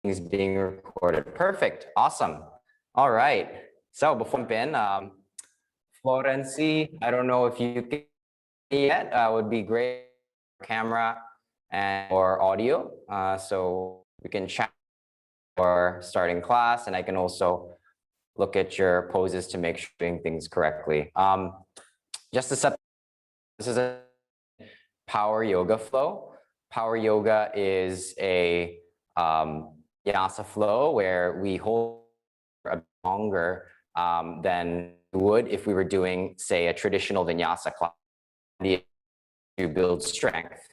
is being recorded. Perfect. Awesome. All right. So before we jump in, Florency, I don't know if you can see yet. Would be great camera and or audio. So we can chat or starting class, and I can also look at your poses to make sure you're doing things correctly. Just to set, this is a power yoga flow. Power yoga is a vinyasa flow where we hold a bit longer than we would if we were doing, say, a traditional vinyasa class to build strength,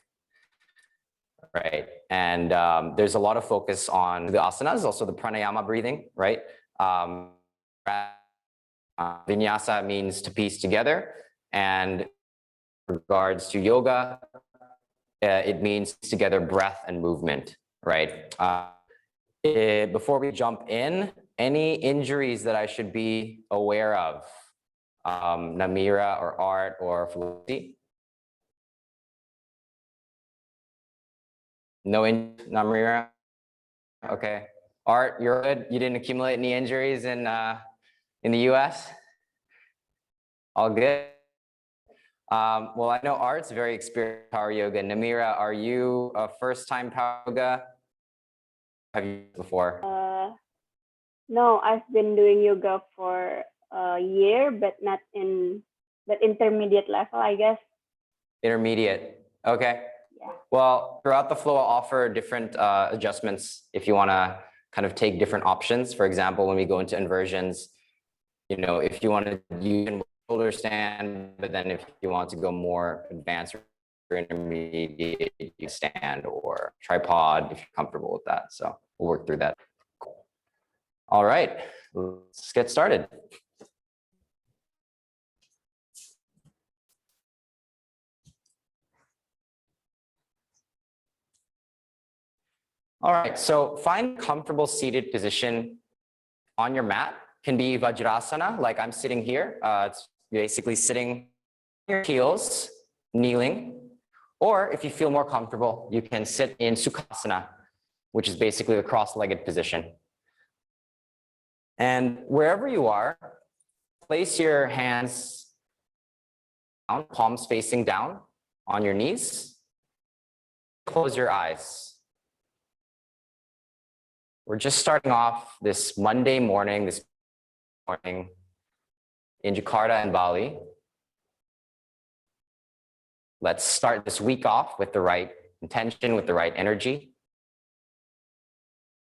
right? And there's a lot of focus on the asanas, also the pranayama breathing, right? Vinyasa means to piece together, and in regards to yoga, it means together breath and movement, right? Before we jump in, any injuries that I should be aware of? Namira or Art or Felicity? No, Namira? Okay. Art, you're good? You didn't accumulate any injuries in the US? All good? Well, I know Art's very experienced power yoga. Namira, are you a first-time power yoga? Have you before? No, I've been doing yoga for a year, but not in the intermediate level, I guess. Intermediate. Okay. Yeah. Well, throughout the flow, I'll offer different adjustments if you want to kind of take different options. For example, when we go into inversions, you know, if you want to use shoulder stand, but then if you want to go more advanced or intermediate, you stand or tripod if you're comfortable with that. So we'll work through that. Cool. All right, let's get started. All right, so find a comfortable seated position on your mat. Can be Vajrasana, like I'm sitting here. It's basically sitting on your heels, kneeling. Or if you feel more comfortable, you can sit in Sukhasana, which is basically the cross-legged position. And wherever you are, place your hands down, palms facing down on your knees. Close your eyes. We're just starting off this Monday morning, in Jakarta and Bali. Let's start this week off with the right intention, with the right energy.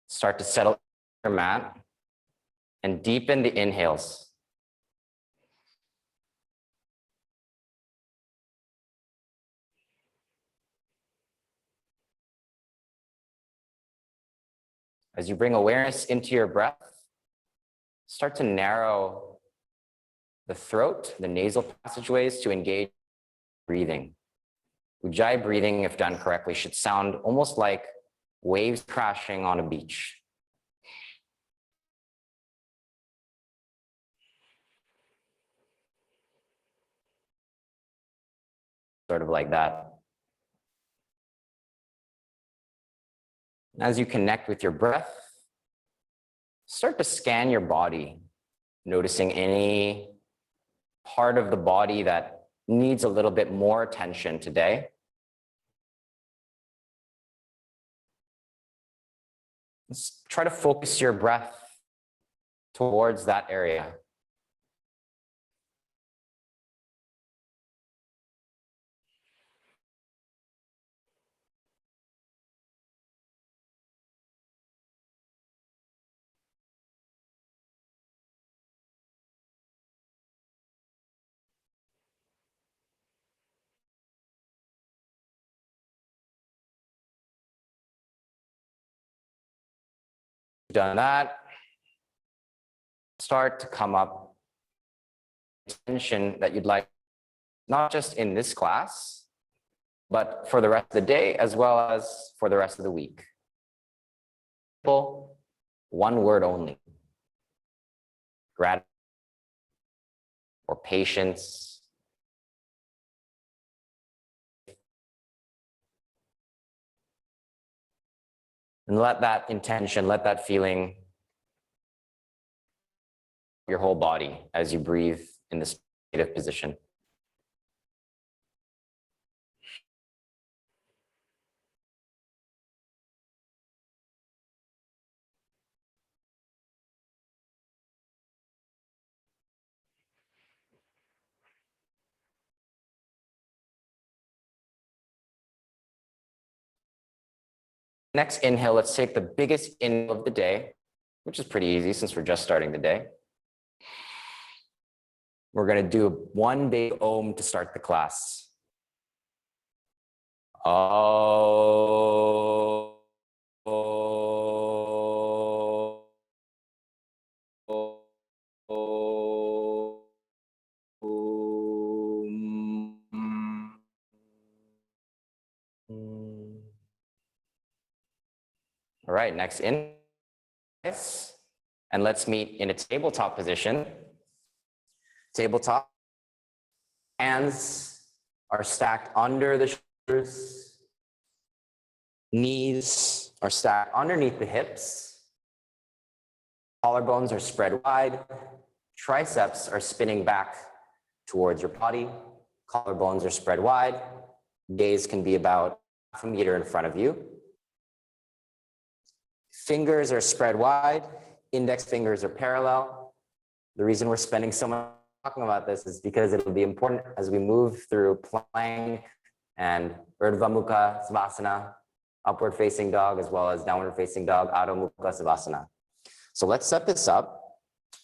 Start to settle your mat and deepen the inhales. As you bring awareness into your breath, start to narrow the throat, the nasal passageways to engage breathing. Ujjayi breathing, if done correctly, should sound almost like waves crashing on a beach. Sort of like that. As you connect with your breath, start to scan your body, noticing any part of the body that needs a little bit more attention today. Let's try to focus your breath towards that area. Done that, start to come up attention that you'd like, not just in this class, but for the rest of the day, as well as for the rest of the week. One word only: gratitude or patience. And let that intention, let that feeling your whole body as you breathe in this meditative position. Next inhale, let's take the biggest inhale of the day, which is pretty easy since we're just starting the day. We're going to do one big Om to start the class. Oh. All right, next in. And let's meet in a tabletop position. Tabletop. Hands are stacked under the shoulders. Knees are stacked underneath the hips. Collarbones are spread wide. Triceps are spinning back towards your body. Collarbones are spread wide. Gaze can be about half a meter in front of you. Fingers are spread wide. Index fingers are parallel. The reason we're spending so much talking about this is because it'll be important as we move through plank and Urdhva Mukha Savasana, upward facing dog, as well as downward facing dog, Adho Mukha Savasana. So let's set this up.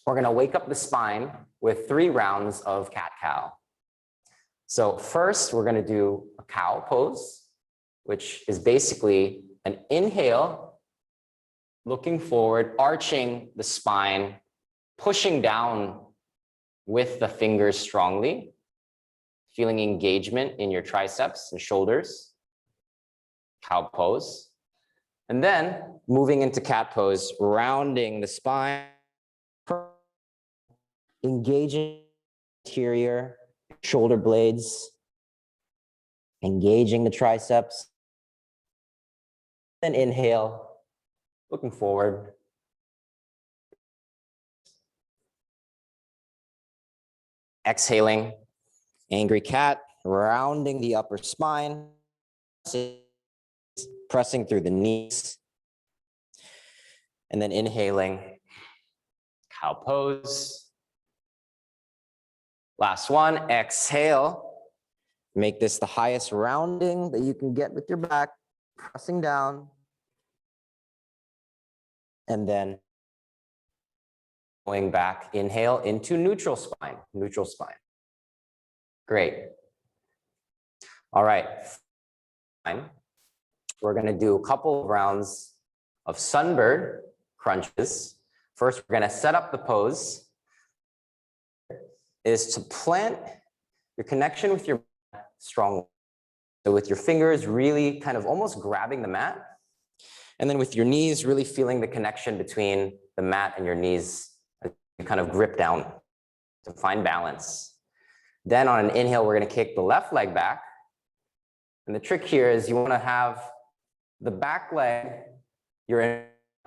We're going to wake up the spine with 3 rounds of cat-cow. So first, we're going to do a cow pose, which is basically an inhale, looking forward, arching the spine, pushing down with the fingers strongly, feeling engagement in your triceps and shoulders, cow pose. And then moving into cat pose, rounding the spine, engaging interior shoulder blades, engaging the triceps. Then inhale, looking forward. Exhaling, angry cat, rounding the upper spine, pressing through the knees. And then inhaling, cow pose. Last one, exhale. Make this the highest rounding that you can get with your back, pressing down. And then going back, inhale into neutral spine, neutral spine. Great. All right. We're going to do a couple of rounds of sunbird crunches. First, we're going to set up the pose. Is to plant your connection with your mat strong. So with your fingers really kind of almost grabbing the mat. And then with your knees really feeling the connection between the mat and your knees. You kind of grip down to find balance. Then on an inhale, we're going to kick the left leg back. And the trick here is you want to have the back leg, and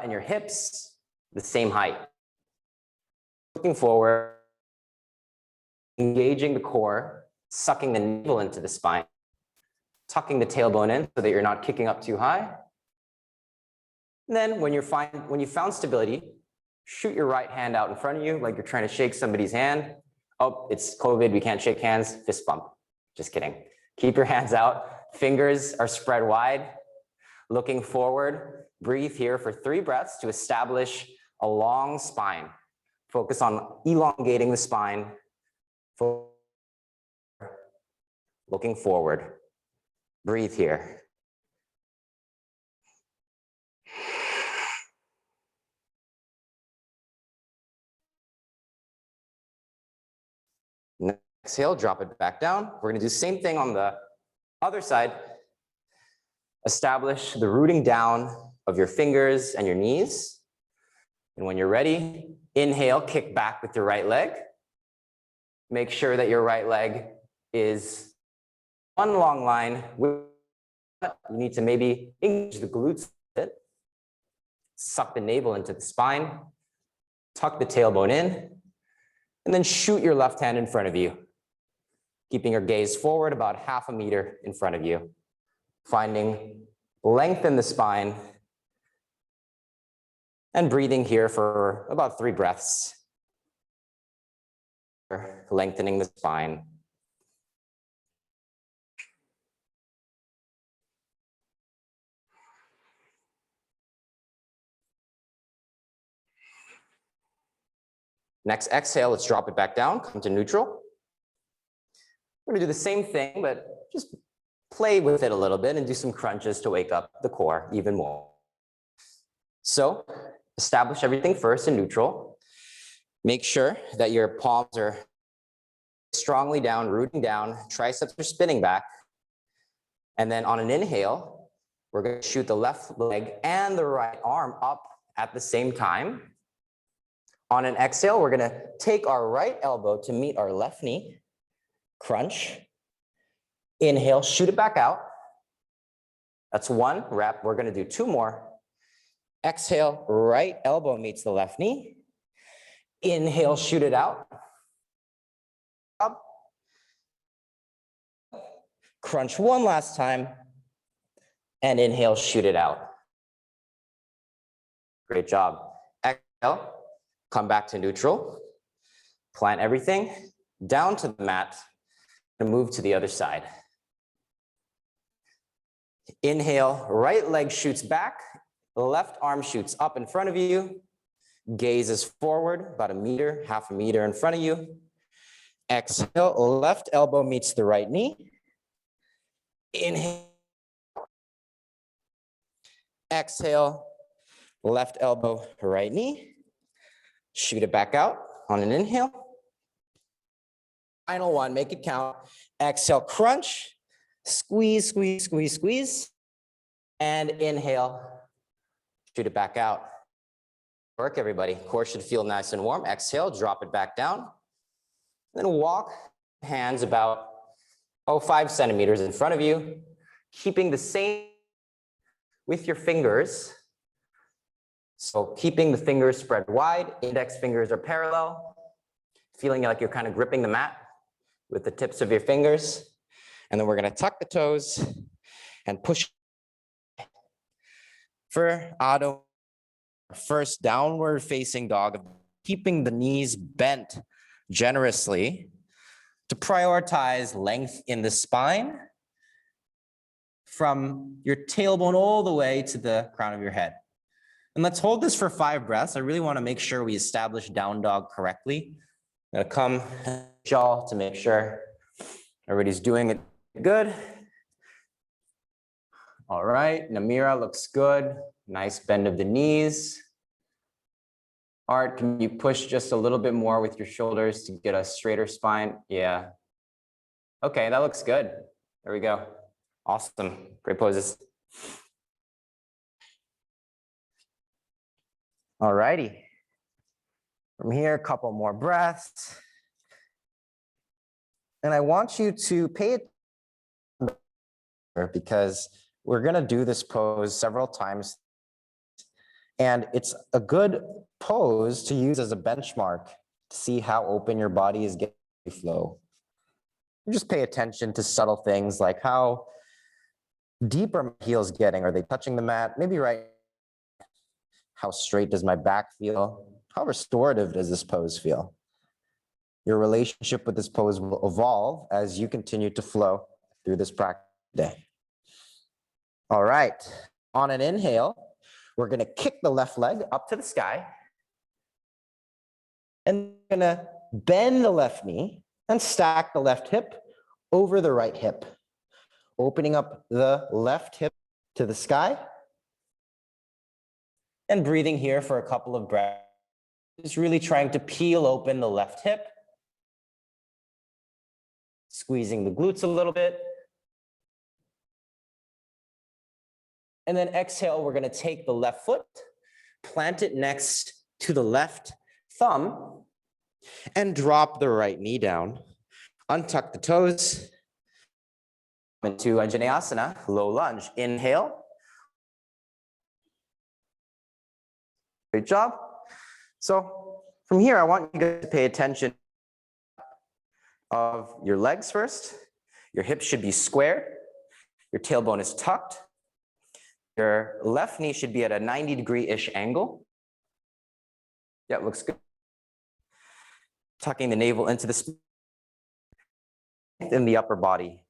your hips the same height. Looking forward, engaging the core, sucking the navel into the spine, tucking the tailbone in so that you're not kicking up too high. And then when you found stability, shoot your right hand out in front of you like you're trying to shake somebody's hand. Oh, it's COVID, we can't shake hands, fist bump. Just kidding. Keep your hands out. Fingers are spread wide. Looking forward, breathe here for 3 breaths to establish a long spine. Focus on elongating the spine. Looking forward. Breathe here. Exhale, drop it back down. We're going to do the same thing on the other side. Establish the rooting down of your fingers and your knees. And when you're ready, inhale, kick back with your right leg. Make sure that your right leg is one long line. You need to maybe engage the glutes a bit. suck the navel into the spine, tuck the tailbone in, and then shoot your left hand in front of you, keeping your gaze forward about 1/2 meter in front of you, finding length in the spine, and breathing here for about 3 breaths, lengthening the spine. Next exhale, let's drop it back down, come to neutral. We're gonna do the same thing, but just play with it a little bit and do some crunches to wake up the core even more. So establish everything first in neutral. Make sure that your palms are strongly down, rooting down, triceps are spinning back. And then on an inhale, we're gonna shoot the left leg and the right arm up at the same time. On an exhale, we're gonna take our right elbow to meet our left knee, crunch. Inhale, shoot it back out. That's 1 rep. We're gonna do 2 more. Exhale, right elbow meets the left knee. Inhale, shoot it out. Up. Crunch 1 last time. And inhale, shoot it out. Great job. Exhale. Come back to neutral, plant everything down to the mat, and move to the other side. Inhale, right leg shoots back, left arm shoots up in front of you, gaze is forward, about 1 meter, 1/2 meter in front of you. Exhale, left elbow meets the right knee. Inhale. Exhale, left elbow, right knee. Shoot it back out on an inhale. Final one, make it count. Exhale, crunch, squeeze, squeeze, squeeze, squeeze. And inhale, shoot it back out. Work, everybody. Core should feel nice and warm. Exhale, drop it back down. Then walk hands about 5 centimeters in front of you, keeping the same with your fingers. So keeping the fingers spread wide, index fingers are parallel, feeling like you're kind of gripping the mat with the tips of your fingers. And then we're gonna tuck the toes and push for Adho, first downward facing dog, keeping the knees bent generously to prioritize length in the spine from your tailbone all the way to the crown of your head. And let's hold this for 5 breaths. I really want to make sure we establish down dog correctly. I'm gonna come jaw to make sure everybody's doing it good. All right, Namira looks good. Nice bend of the knees. Art, can you push just a little bit more with your shoulders to get a straighter spine? Yeah. Okay, that looks good. There we go. Awesome, great poses. All righty. From here, a couple more breaths. And I want you to pay attention because we're gonna do this pose several times. And it's a good pose to use as a benchmark to see how open your body is getting flow. Just pay attention to subtle things like how deep are my heels getting? Are they touching the mat? Maybe right. How straight does my back feel? How restorative does this pose feel? Your relationship with this pose will evolve as you continue to flow through this practice today. All right, on an inhale, we're gonna kick the left leg up to the sky and we're gonna bend the left knee and stack the left hip over the right hip, opening up the left hip to the sky. And breathing here for a couple of breaths, just really trying to peel open the left hip, squeezing the glutes a little bit. And then exhale, we're gonna take the left foot, plant it next to the left thumb, and drop the right knee down. Untuck the toes. Into Anjaneyasana, low lunge. Inhale. Great job. So from here, I want you guys to pay attention of your legs first. Your hips should be square. Your tailbone is tucked. Your left knee should be at a 90-degree-ish angle. Yeah, looks good. Tucking the navel into the spine in the upper body.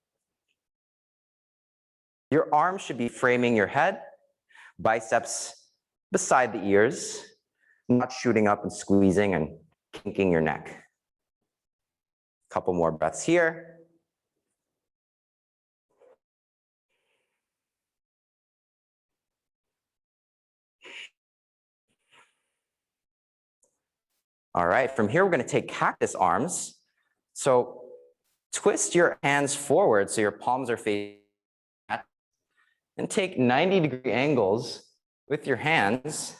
Your arms should be framing your head, biceps beside the ears, not shooting up and squeezing and kinking your neck. Couple more breaths here. All right, from here, we're gonna take cactus arms. So twist your hands forward so your palms are facing, and take 90-degree angles with your hands.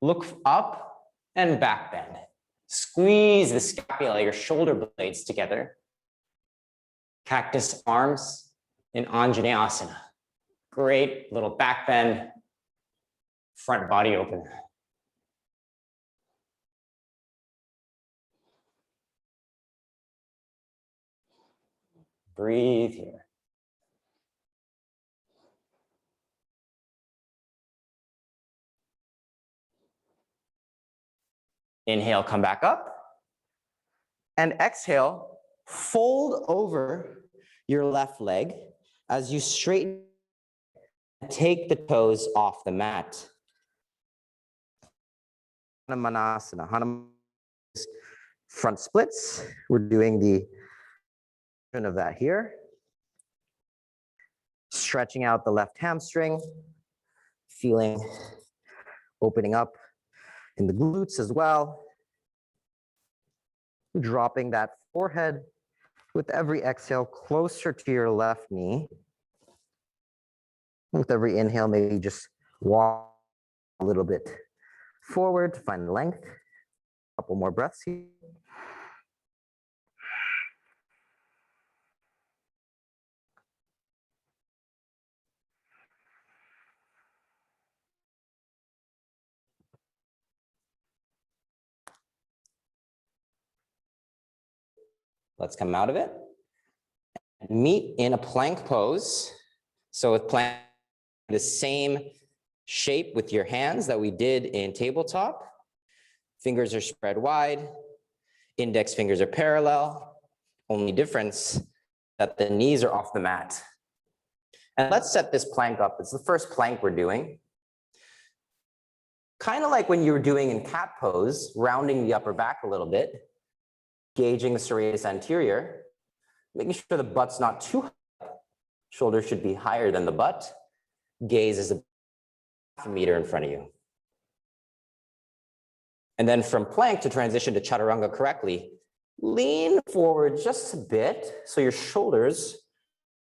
Look up and back bend. Squeeze the scapula, your shoulder blades together. Cactus arms in Anjaneyasana. Great little back bend, front body open. Breathe here. Inhale, come back up. And exhale, fold over your left leg as you straighten and take the toes off the mat. Hanumanasana. Hanuman front splits. We're doing the of that here. Stretching out the left hamstring, feeling opening up in the glutes as well. Dropping that forehead with every exhale closer to your left knee. With every inhale, maybe just walk a little bit forward to find length. A couple more breaths here. Let's come out of it. Meet in a plank pose. So with plank, the same shape with your hands that we did in tabletop. Fingers are spread wide. Index fingers are parallel. Only difference that the knees are off the mat. And let's set this plank up. It's the first plank we're doing. Kind of like when you were doing in cat pose, rounding the upper back a little bit, gauging the serratus anterior, making sure the butt's not too high. Shoulders should be higher than the butt. Gaze is a half a meter in front of you. And then from plank to transition to chaturanga correctly, lean forward just a bit so your shoulders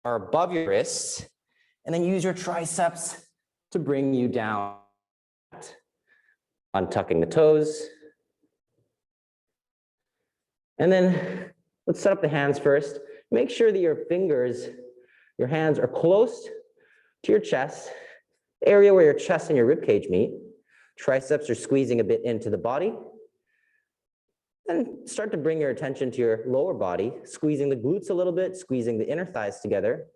are above your wrists, and then use your triceps to bring you down. Untucking the toes. And then let's set up the hands first. Make sure that your hands are close to your chest, the area where your chest and your rib cage meet. Triceps are squeezing a bit into the body. And start to bring your attention to your lower body, squeezing the glutes a little bit, squeezing the inner thighs together.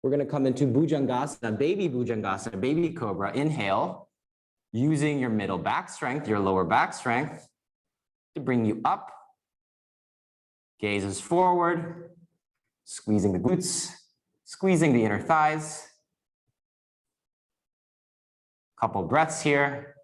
We're gonna come into Bhujangasana, baby cobra. Inhale, using your middle back strength, your lower back strength to bring you up. Gazes forward, squeezing the glutes, squeezing the inner thighs. Couple breaths here.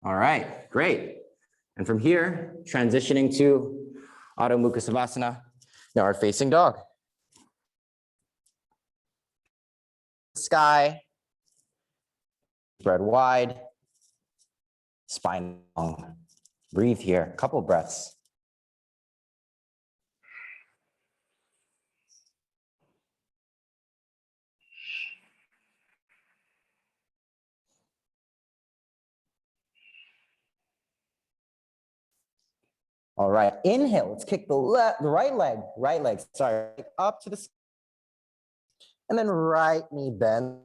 All right, great. And from here, transitioning to Adho Mukha Savasana, downward facing dog. Sky, spread wide, spine long. Breathe here, couple breaths. All right, inhale, let's kick the right leg, sorry, up to the sky. And then right knee bend.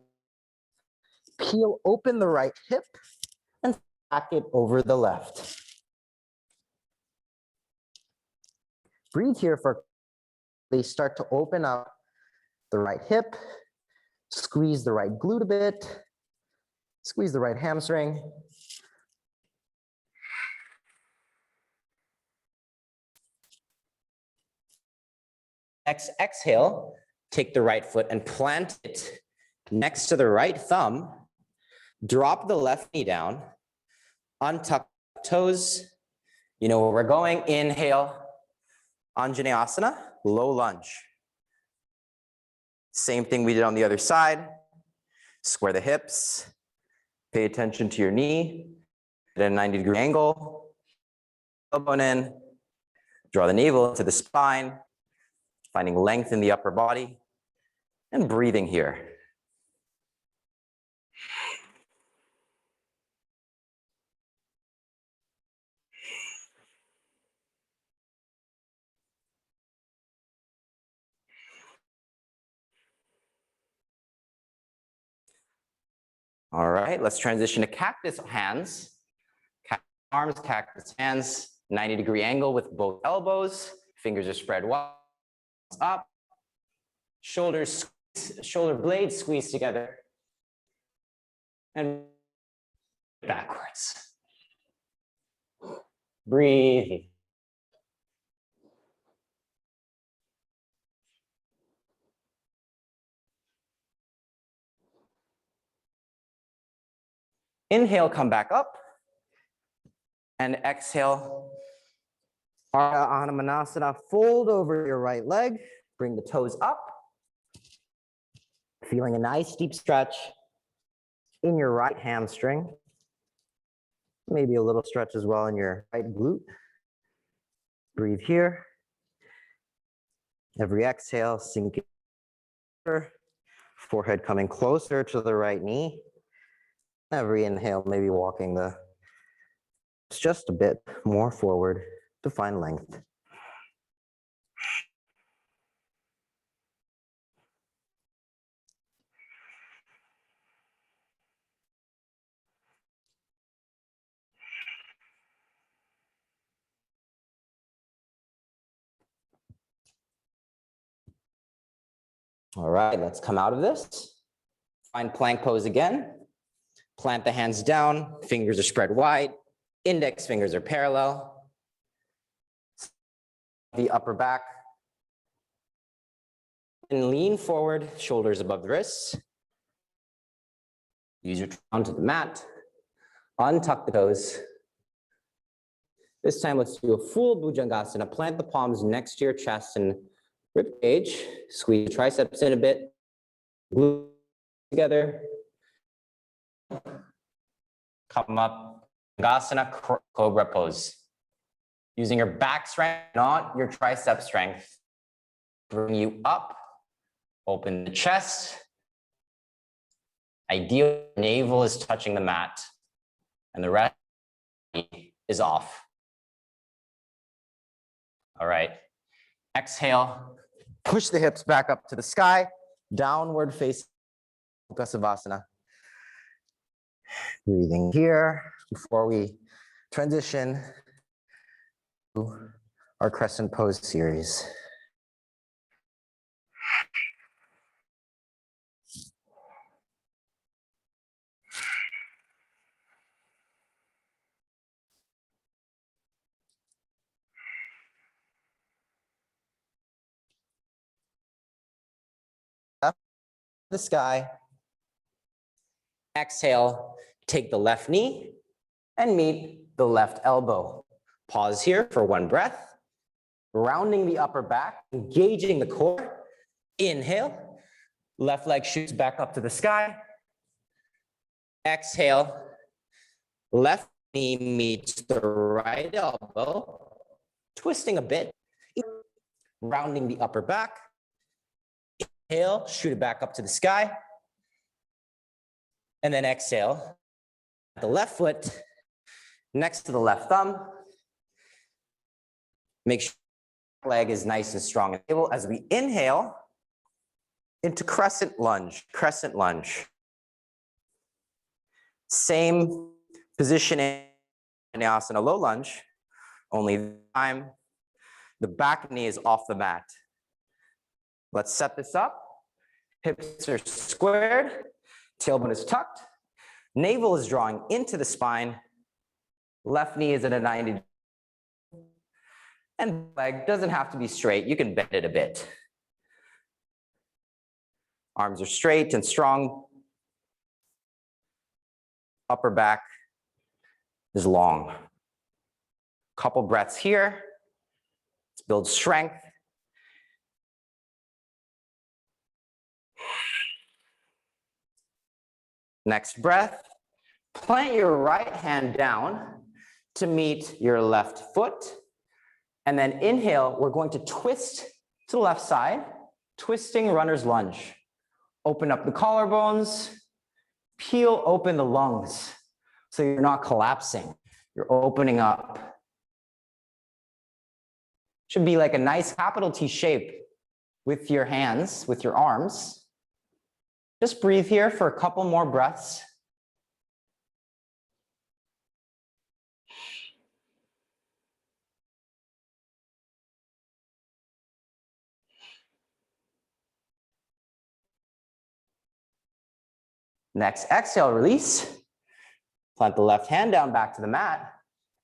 Peel open the right hip and stack it over the left. Breathe here for, they start to open up the right hip, squeeze the right glute a bit, squeeze the right hamstring. Exhale, take the right foot and plant it next to the right thumb. Drop the left knee down, untuck toes. You know where we're going. Inhale, Anjaneyasana, low lunge. Same thing we did on the other side. Square the hips, pay attention to your knee at a 90-degree angle. Elbow in, draw the navel into the spine, finding length in the upper body, and breathing here. All right, let's transition to cactus hands. Cactus arms, cactus hands, 90-degree angle with both elbows. Fingers are spread wide, up. Shoulders, shoulder blades squeeze together. And backwards. Breathe. Inhale, come back up. And exhale, Ardha Anapanasana, fold over your right leg, bring the toes up. Feeling a nice deep stretch in your right hamstring. Maybe a little stretch as well in your right glute. Breathe here. Every exhale, sink in. Forehead coming closer to the right knee. Every inhale, maybe walking the just a bit more forward to find length. All right, let's come out of this. Find plank pose again. Plant the hands down, fingers are spread wide, index fingers are parallel. The upper back. And lean forward, shoulders above the wrists. Use your onto the mat. Untuck the toes. This time, let's do a full Bhujangasana. Plant the palms next to your chest and rib cage. Squeeze the triceps in a bit. Glute together. Come up, Bhujangasana, cobra pose. Using your back strength, not your tricep strength. Bring you up, open the chest. Ideal navel is touching the mat and the rest is off. All right, exhale, push the hips back up to the sky, downward facing Savasana. Breathing here before we transition to our crescent pose series. Up the sky. Exhale, take the left knee and meet the left elbow. Pause here for one breath. Rounding the upper back, engaging the core. Inhale, left leg shoots back up to the sky. Exhale, left knee meets the right elbow, twisting a bit. Rounding the upper back. Inhale, shoot it back up to the sky. And then exhale, the left foot next to the left thumb. Make sure the leg is nice and strong and stable as we inhale into crescent lunge, crescent lunge. Same position in Vinyasana low lunge, only this time the back knee is off the mat. Let's set this up. Hips are squared, tailbone is tucked, navel is drawing into the spine, left knee is at a 90, and leg doesn't have to be straight, you can bend it a bit. Arms are straight and strong. Upper back is long. Couple breaths here. Let's build strength. Next breath, plant your right hand down to meet your left foot. And then inhale, we're going to twist to the left side, twisting runner's lunge. Open up the collarbones, peel open the lungs so you're not collapsing, you're opening up. Should be like a nice capital T shape with your hands, with your arms. Just breathe here for a couple more breaths. Next, exhale, release. Plant the left hand down back to the mat,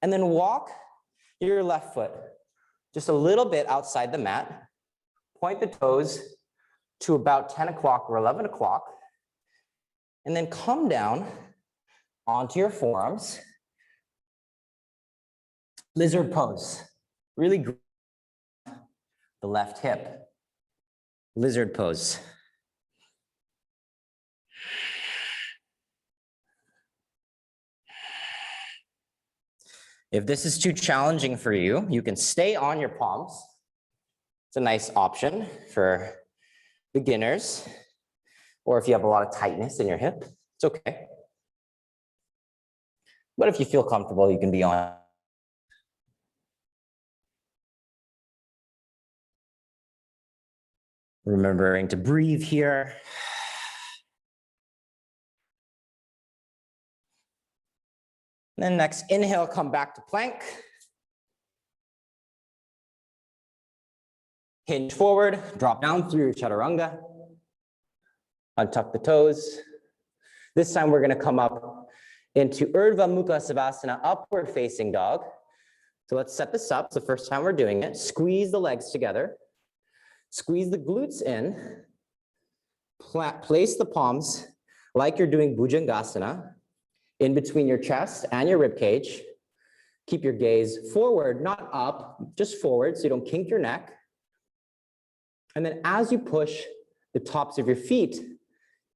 and then walk your left foot just a little bit outside the mat. Point the toes to about 10 o'clock or 11 o'clock, and then come down onto your forearms. Lizard pose. Really grab the left hip. Lizard pose. If this is too challenging for you, you can stay on your palms. It's a nice option for beginners, or if you have a lot of tightness in your hip, it's okay. But if you feel comfortable, you can be on. Remembering to breathe here. Then next, inhale, come back to plank. Hinge forward, drop down through your chaturanga. Untuck the toes. This time we're gonna come up into Urdhva Mukha Savasana, upward facing dog. So let's set this up. It's the first time we're doing it. Squeeze the legs together. Squeeze the glutes in. Place the palms like you're doing Bhujangasana in between your chest and your rib cage. Keep your gaze forward, not up, just forward so you don't kink your neck. And then as you push the tops of your feet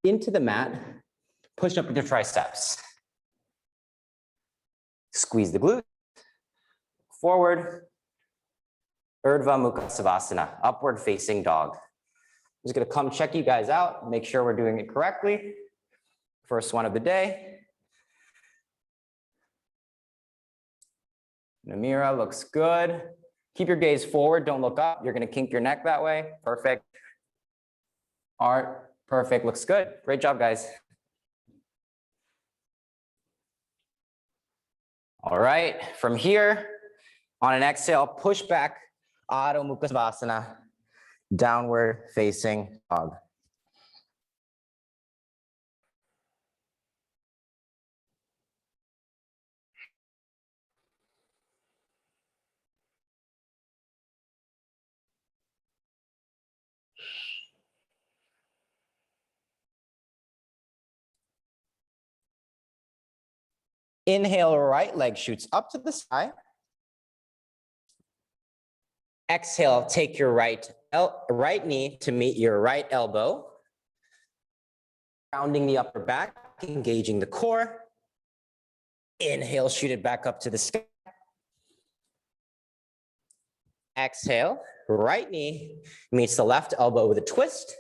into the mat, push up with your triceps. Squeeze the glutes, forward, Urdhva Mukha Savasana, upward facing dog. I'm just gonna come check you guys out, make sure we're doing it correctly. First one of the day. Namira looks good. Keep your gaze forward, don't look up. You're gonna kink your neck that way. Perfect. Art, perfect, looks good. Great job, guys. All right, from here, on an exhale, push back, Adho Mukha Savasana, downward facing dog. Inhale, right leg shoots up to the sky. Exhale, take your right knee to meet your right elbow. Rounding the upper back, engaging the core. Inhale, shoot it back up to the sky. Exhale, right knee meets the left elbow with a twist.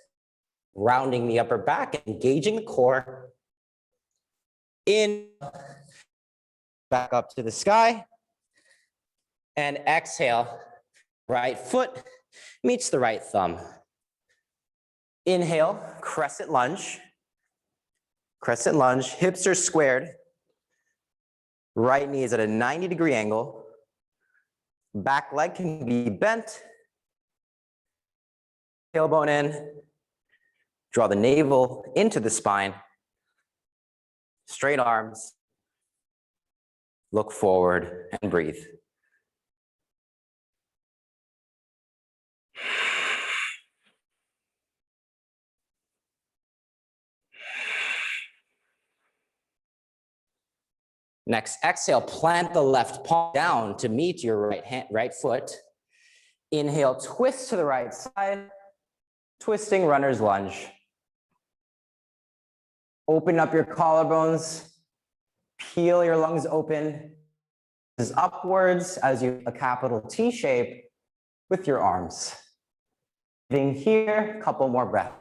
Rounding the upper back, engaging the core. In, back up to the sky. And exhale, Right foot meets the right thumb. Inhale, crescent lunge. Crescent lunge, hips are squared. Right knee is at a 90-degree angle. Back leg can be bent. Tailbone in. Draw the navel into the spine. Straight arms. Look forward and breathe. Next, exhale, plant the left palm down to meet your right foot. Inhale, twist to the right side, twisting runner's lunge. Open up your collarbones, peel your lungs open. This is upwards as you a capital T shape with your arms. Breathing here, couple more breaths.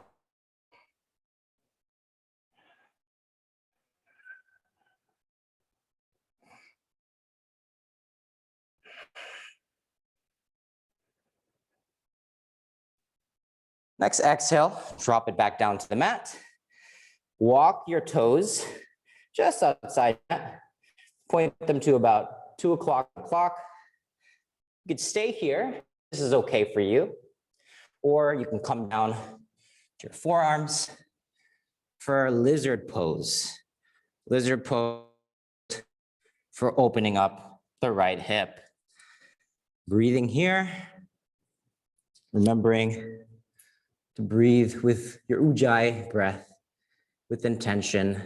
Next, exhale, drop it back down to the mat. Walk your toes just outside. Point them to about 2 o'clock on the clock. You could stay here. This is okay for you. Or you can come down to your forearms for lizard pose. Lizard pose for opening up the right hip. Breathing here. Remembering to breathe with your ujjayi breath, with intention.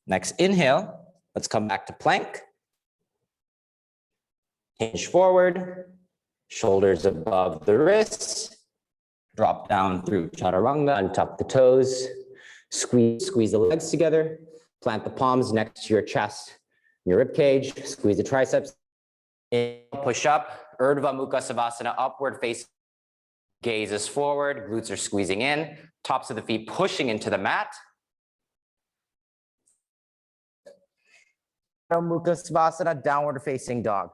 Next inhale, let's come back to plank. Hinge forward, shoulders above the wrists. Drop down through chaturanga, untuck the toes. Squeeze the legs together. Plant the palms next to your chest, your rib cage. Squeeze the triceps. Push up, Urdhva Mukha Savasana, upward face. Gazes forward, glutes are squeezing in. Tops of the feet pushing into the mat. Mukha Savasana, downward facing dog.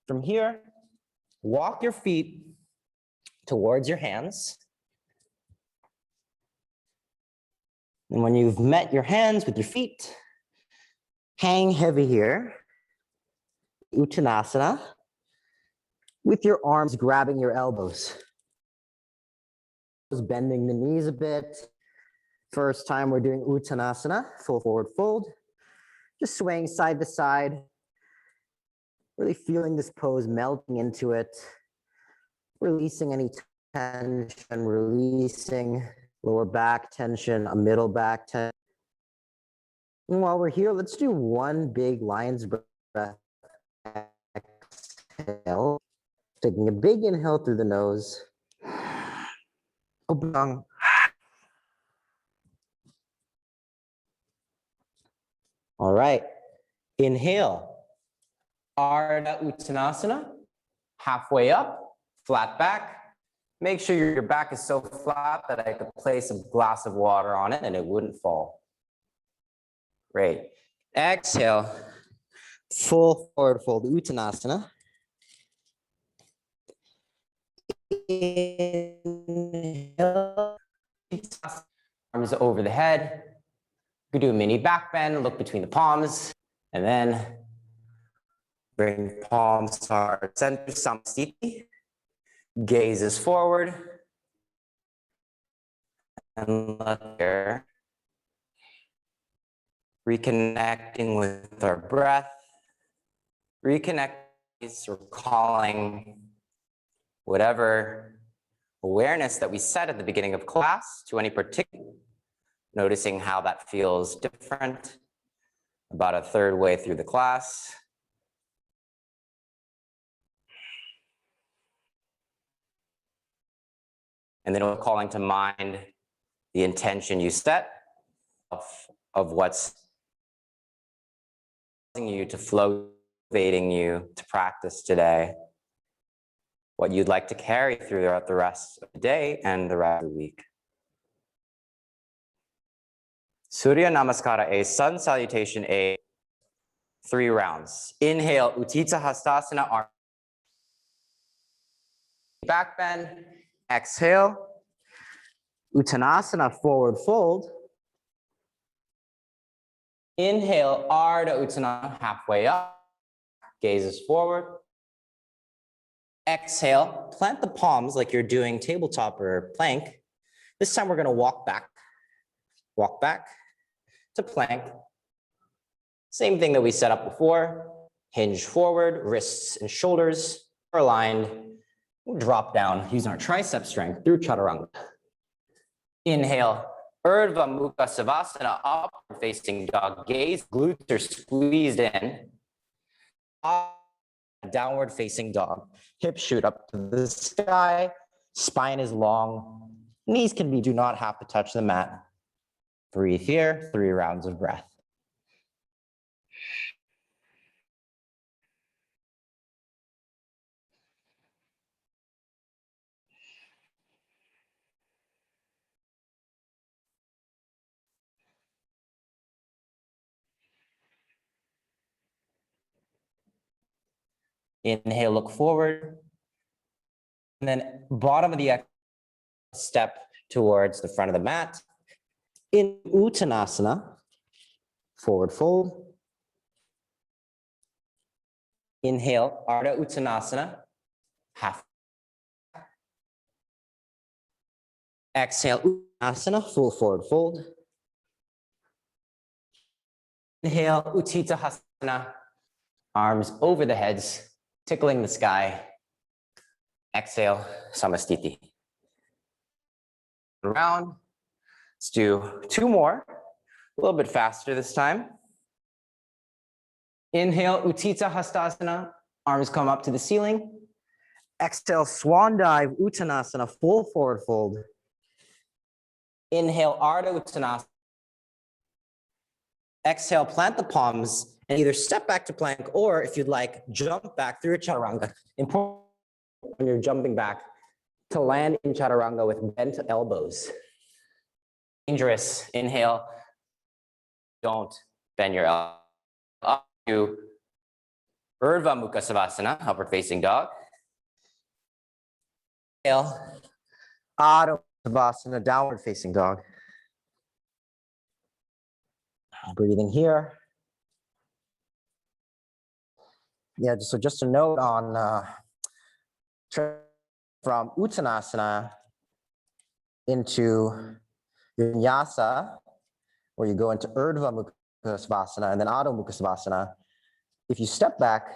From here, walk your feet towards your hands. And when you've met your hands with your feet, hang heavy here. Uttanasana. With your arms grabbing your elbows. Bending the knees a bit. First time we're doing Uttanasana, full forward fold. Just swaying side to side. Really feeling this pose melting into it. Releasing any tension, releasing lower back tension, a middle back tension. And while we're here, let's do one big lion's breath. Exhale. Taking a big inhale through the nose. Open tongue. All right. Inhale. Ardha Uttanasana. Halfway up, flat back. Make sure your back is so flat that I could place a glass of water on it and it wouldn't fall. Great. Exhale. Full forward fold, Uttanasana. Inhale. Arms over the head. You could do a mini back bend, look between the palms, and then bring palms to our center, Samastiti. Gazes forward. And let there. Reconnecting with our breath. Reconnecting, recalling whatever awareness that we set at the beginning of class to any particular. Noticing how that feels different about a third way through the class. And then calling to mind the intention you set of what's causing you to flow, motivating you to practice today, what you'd like to carry throughout the rest of the day and the rest of the week. Surya Namaskara A, sun salutation A, 3 rounds. Inhale, Utthita Hastasana, arm back bend. Exhale, Uttanasana, forward fold. Inhale, Ardha Uttanasana, halfway up, gazes forward. Exhale, plant the palms like you're doing tabletop or plank. This time we're gonna walk back to plank. Same thing that we set up before. Hinge forward, wrists and shoulders are aligned. We'll drop down using our tricep strength through chaturanga. Inhale, Urdhva Mukha Savasana, upward facing dog gaze, glutes are squeezed in. Downward facing dog, hips shoot up to the sky, spine is long, knees do not have to touch the mat. Breathe here, 3 rounds of breath. Inhale, look forward. And then bottom of the exhale, step towards the front of the mat. In Uttanasana, forward fold. Inhale, Ardha Uttanasana, half. Exhale, Uttanasana, full forward fold. Inhale, Utthita Hasana, arms over the heads, tickling the sky. Exhale, Samastiti. Round. Let's do 2 more, a little bit faster this time. Inhale, Utthita Hastasana, arms come up to the ceiling. Exhale, Swan Dive, Uttanasana, full forward fold. Inhale, Ardha Uttanasana. Exhale, plant the palms and either step back to plank or if you'd like, jump back through a chaturanga. Important when you're jumping back to land in chaturanga with bent elbows. Dangerous, inhale, don't bend your elbow. Up to Urdhva Mukha Savasana, upward facing dog. Inhale, Adho Savasana, downward facing dog. Breathing here. Yeah, so just a note on from Uttanasana into Vinyasa, where you go into Urdhva Mukha Savasana and then Adho Mukha Savasana. If you step back,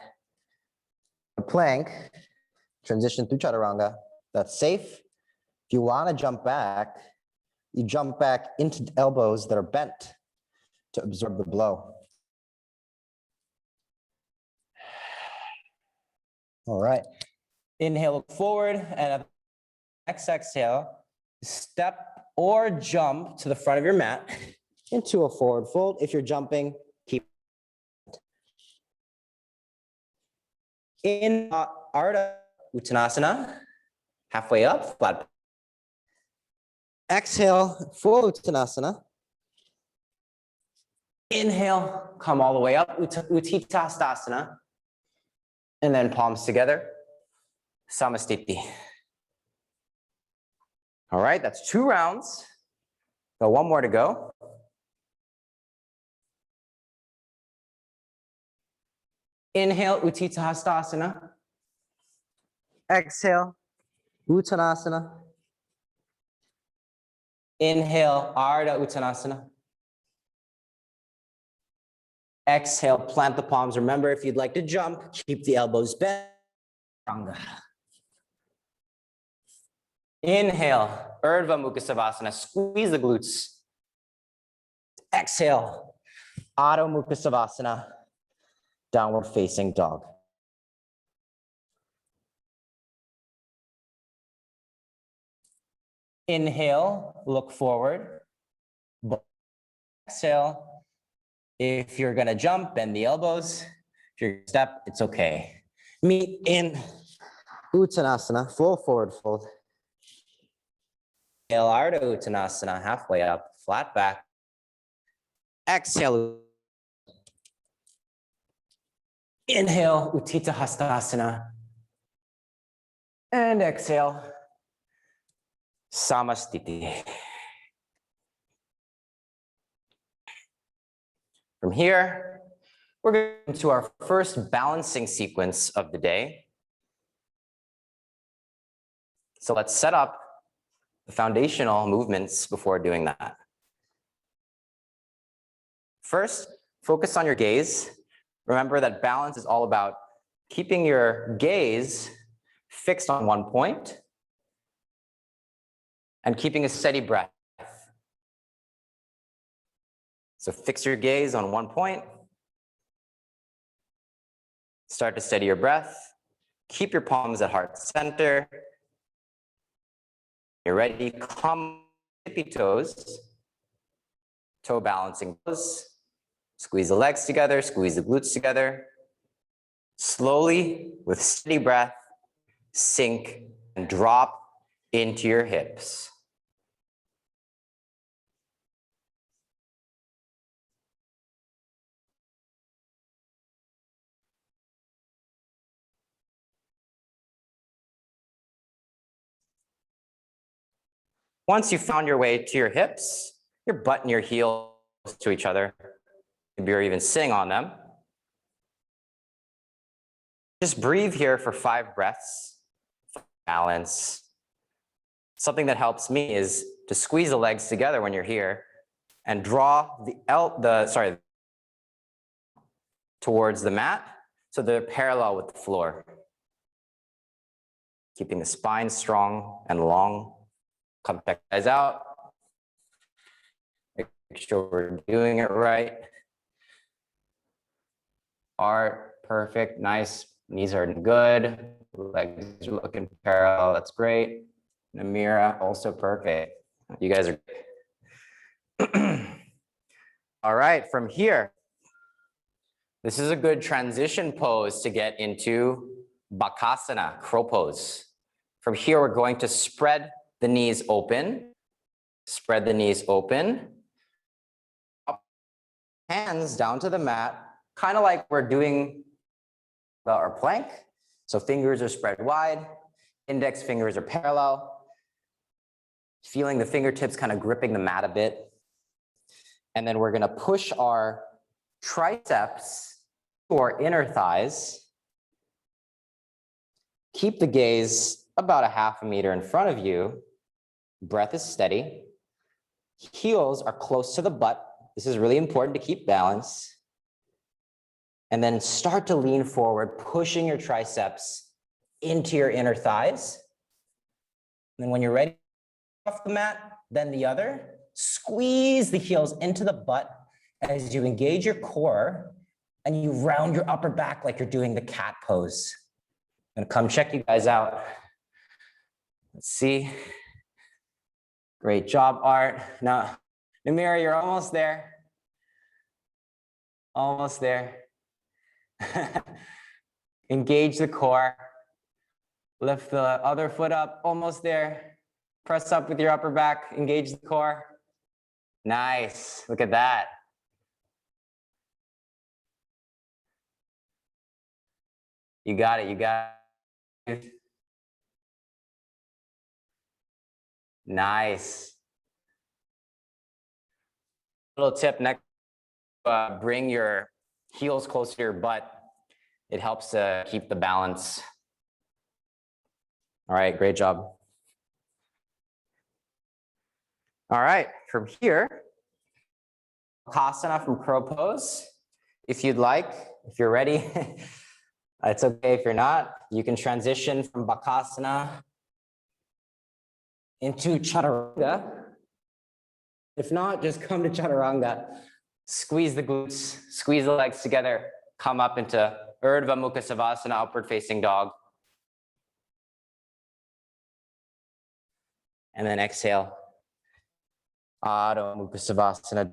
a plank, transition through chaturanga, that's safe. If you want to jump back, you jump back into elbows that are bent to absorb the blow. All right. Inhale, look forward, and at the next exhale, step or jump to the front of your mat into a forward fold. If you're jumping, keep. In Ardha Uttanasana, halfway up, flat. Exhale, full Uttanasana. Inhale, come all the way up, Utthita Hastasana. And then palms together, Samastiti. All right, that's 2 rounds. Got 1 more to go. Inhale, Utthita Hastasana. Exhale, Uttanasana. Inhale, Ardha Uttanasana. Exhale, plant the palms. Remember, if you'd like to jump, keep the elbows bent. Inhale, Urdhva Mukha Savasana, squeeze the glutes. Exhale, Adho Mukha Savasana, downward facing dog. Inhale, look forward. Exhale. If you're gonna jump, bend the elbows. If you're gonna step, it's okay. Meet in Uttanasana, full forward fold. Inhale, Ardha Uttanasana, halfway up, flat back. Exhale. Inhale, Utthita Hastasana. And exhale, Samastiti. From here, we're going into our first balancing sequence of the day. So let's set up the foundational movements before doing that. First, focus on your gaze. Remember that balance is all about keeping your gaze fixed on one point and keeping a steady breath. So fix your gaze on one point. Start to steady your breath. Keep your palms at heart center. You're ready, come tippy toes. Toe balancing pose. Squeeze the legs together, squeeze the glutes together. Slowly, with steady breath, sink and drop into your hips. Once you've found your way to your hips, your butt and your heels to each other. Maybe you're even sitting on them. Just breathe here for 5 breaths. Balance. Something that helps me is to squeeze the legs together when you're here and draw towards the mat so they're parallel with the floor. Keeping the spine strong and long. Come check guys out. Make sure we're doing it right. Art, perfect, nice. Knees are good. Legs are looking parallel. That's great. Namira, also perfect. You guys are. All right, from here, this is a good transition pose to get into Bakasana, crow pose. From here, we're going to spread the knees open. Spread the knees open. Hands down to the mat, kind of like we're doing our plank. So fingers are spread wide, index fingers are parallel. Feeling the fingertips kind of gripping the mat a bit. And then we're gonna push our triceps to our inner thighs. Keep the gaze about a half a meter in front of you. Breath is steady. Heels are close to the butt. This is really important to keep balance. And then start to lean forward, pushing your triceps into your inner thighs. And then when you're ready off the mat, then the other. Squeeze the heels into the butt as you engage your core and you round your upper back like you're doing the cat pose. I'm gonna come check you guys out. Let's see. Great job, Art. Now, Namira, you're almost there. Almost there. Engage the core. Lift the other foot up, almost there. Press up with your upper back, engage the core. Nice, look at that. You got it, you got it. Nice. Little tip next, bring your heels close to your butt. It helps keep the balance. All right, great job. All right, from here, Bakasana from crow pose. If you'd like, if you're ready, it's okay if you're not. You can transition from Bakasana into Chaturanga. If not, just come to Chaturanga. Squeeze the glutes, squeeze the legs together, come up into Urdhva Mukha Savasana, upward facing dog. And then exhale. Adho Mukha Savasana.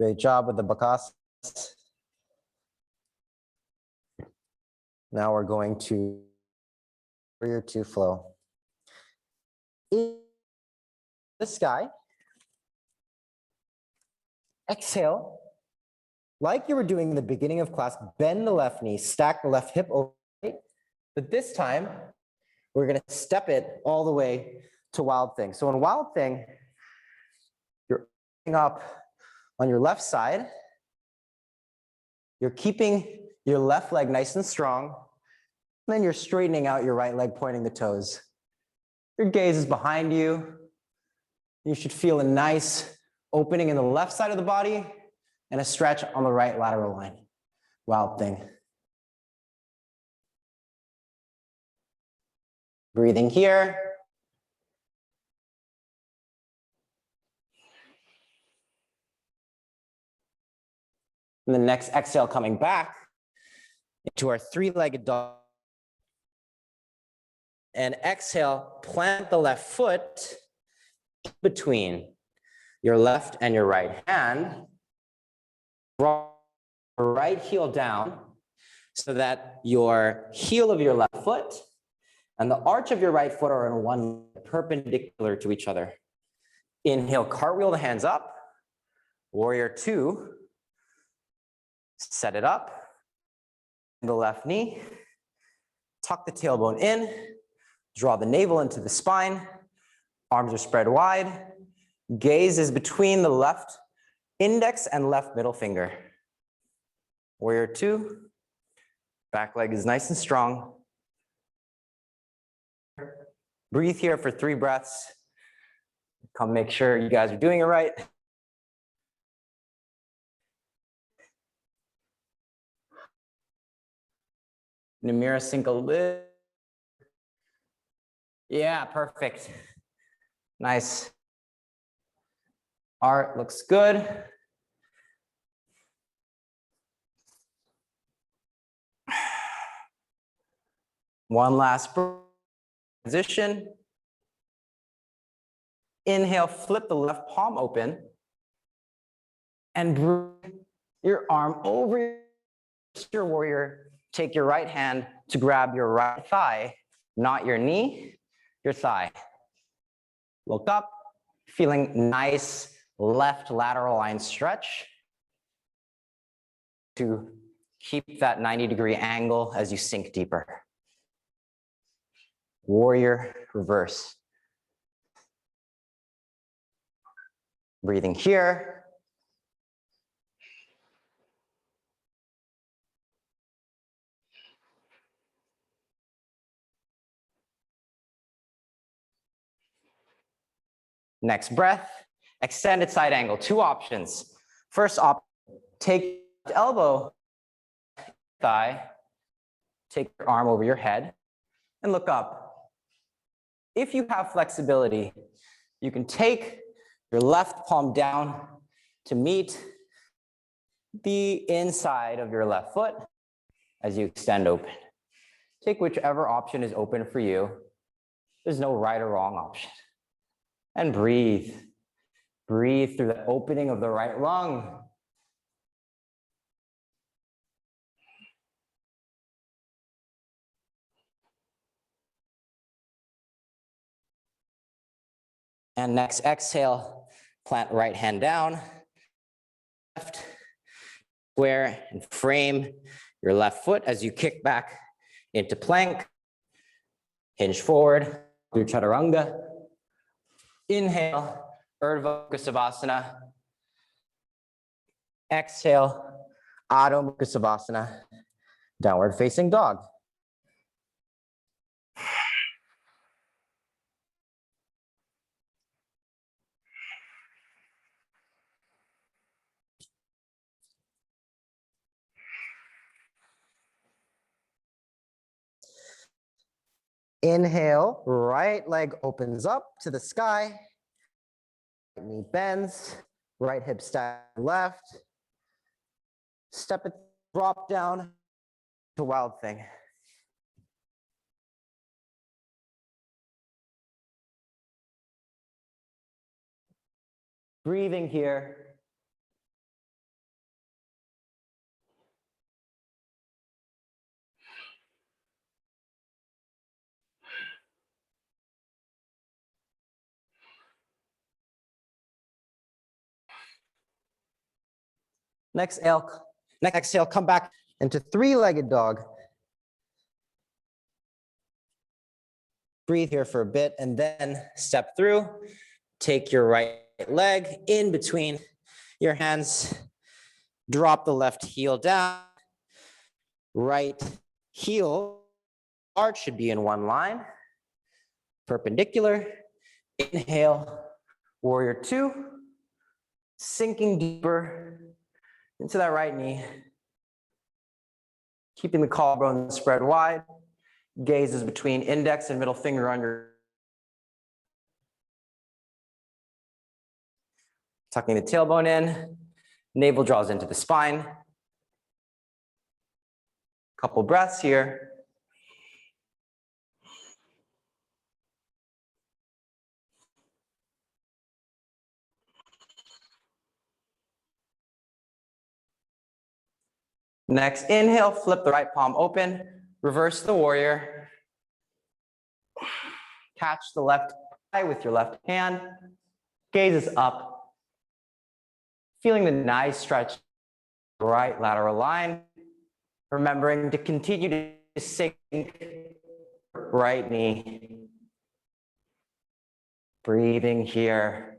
Great job with the bakasana. Now we're going to warrior two flow. In the sky, exhale. Like you were doing in the beginning of class, bend the left knee, stack the left hip over, but this time we're gonna step it all the way to Wild Thing. So in Wild Thing, you're up on your left side, you're keeping your left leg nice and strong, and then you're straightening out your right leg, pointing the toes. Your gaze is behind you. You should feel a nice opening in the left side of the body and a stretch on the right lateral line. Wild Thing. Breathing here. And the next exhale coming back into our three-legged dog. And exhale, plant the left foot between your left and your right hand. Draw your right heel down so that your heel of your left foot and the arch of your right foot are in one perpendicular to each other. Inhale, cartwheel the hands up. Warrior two. Set it up. The left knee. Tuck the tailbone in. Draw the navel into the spine. Arms are spread wide. Gaze is between the left index and left middle finger. Warrior two. Back leg is nice and strong. Breathe here for 3 breaths. Come make sure you guys are doing it right. Namira, sink a little. Yeah, perfect. Nice. Art looks good. One last position. Inhale, flip the left palm open and bring your arm over your warrior. Take your right hand to grab your right thigh, not your knee, your thigh. Look up, feeling nice left lateral line stretch to keep that 90-degree angle as you sink deeper. Warrior reverse. Breathing here. Next breath, extended side angle, 2 options. First option, take the elbow, thigh, take your arm over your head and look up. If you have flexibility, you can take your left palm down to meet the inside of your left foot as you extend open. Take whichever option is open for you. There's no right or wrong option. And breathe. Breathe through the opening of the right lung. And next exhale, plant right hand down, left square and frame your left foot as you kick back into plank. Hinge forward through chaturanga. Inhale, Urdhva Mukha Savasana. Exhale, Adho Mukha Savasana, downward facing dog. Inhale, right leg opens up to the sky. Right knee bends, Right hip stack left. Step it, drop down to wild thing. Breathing here. Next exhale, come back into three-legged dog. Breathe here for a bit and then step through. Take your right leg in between your hands. Drop the left heel down. Right heel arch should be in one line. Perpendicular. Inhale, warrior two. Sinking deeper into that right knee. Keeping the collarbone spread wide. Gaze is between index and middle finger on your. Tucking the tailbone in. Navel draws into the spine. Couple breaths here. Next, inhale, flip the right palm open, reverse the warrior. Catch the left eye with your left hand. Gaze is up. Feeling the nice stretch, right lateral line. Remembering to continue to sink right knee. Breathing here.